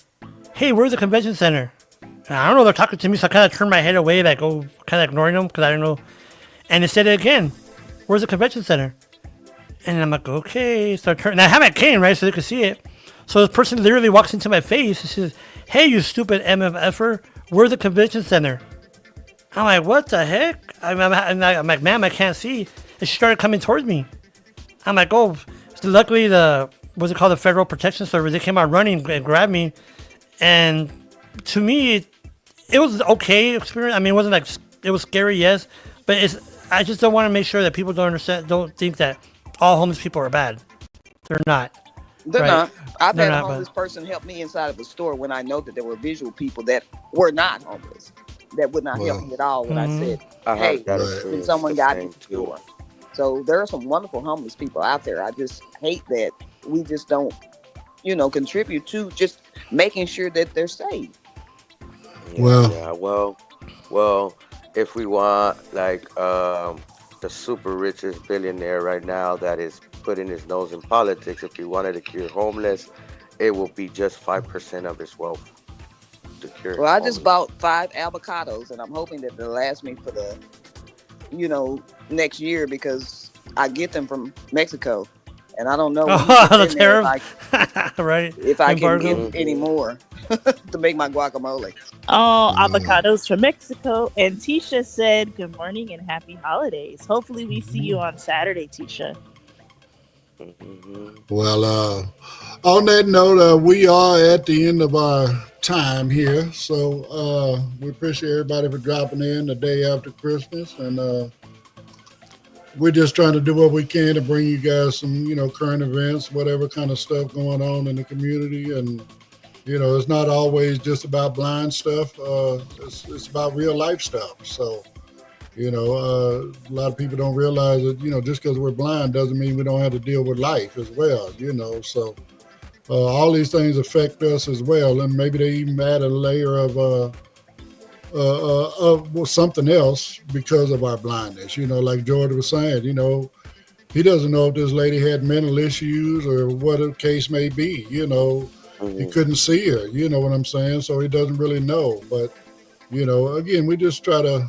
"Hey, where's the convention center?" And I don't know, they're talking to me, so I kind of turned my head away, kind of ignoring them, because I don't know. And they said it again. Where's the convention center? And I'm like, okay. So I turned. Now, I have my cane, right, so they could see it. So this person literally walks into my face and says, "Hey, you stupid MFFer, where's the convention center?" I'm like, what the heck? I'm like, ma'am, I can't see. And she started coming towards me. I'm like, oh. So luckily, the Federal Protection Service, they came out running and grabbed me. And to me, it was an okay experience. I mean, it wasn't like, it was scary, yes. But I just don't want to make sure that people don't think that all homeless people are bad. They're not. They're not. I've had a homeless person help me inside of a store when I know that there were visual people that were not homeless, that would not help me at all when I said, "Hey, can someone got in the store?" So there are some wonderful homeless people out there. I just hate that we just don't, contribute to just making sure that they're safe. Well. If we want the super richest billionaire right now that is putting his nose in politics, if he wanted to cure homeless, it will be just 5% of his wealth to cure. Well, I just bought 5 avocados, and I'm hoping that they'll last me for the, next year, because I get them from Mexico, and I don't know. The tariff, right? If I can get any more to make my guacamole. Oh, avocados from Mexico. And Tisha said, "Good morning and happy holidays. Hopefully we see you on Saturday, Tisha." Well, on that note, we are at the end of our time here. So we appreciate everybody for dropping in the day after Christmas. And we're just trying to do what we can to bring you guys some, current events, whatever kind of stuff going on in the community. And, it's not always just about blind stuff. It's about real life stuff. So, a lot of people don't realize that, just because we're blind doesn't mean we don't have to deal with life as well, So all these things affect us as well. And maybe they even add a layer of something else because of our blindness, like George was saying, he doesn't know if this lady had mental issues or what the case may be, he couldn't see her, you know what I'm saying? So he doesn't really know. But, again, we just try to,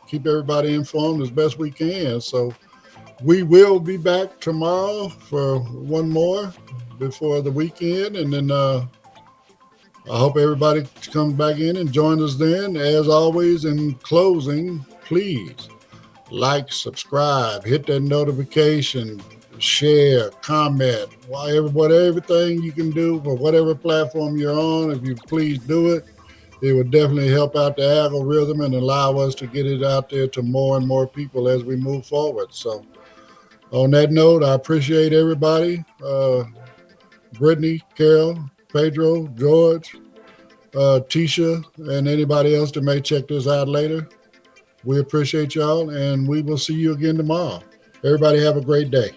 keep everybody informed as best we can. So we will be back tomorrow for one more before the weekend. And then I hope everybody comes back in and joins us then. As always, in closing, please like, subscribe, hit that notification, share, comment, everything you can do for whatever platform you're on. If you please do it, it would definitely help out the algorithm and allow us to get it out there to more and more people as we move forward. So on that note, I appreciate everybody. Brittany, Carol, Pedro, George, Tisha, and anybody else that may check this out later. We appreciate y'all, and we will see you again tomorrow. Everybody have a great day.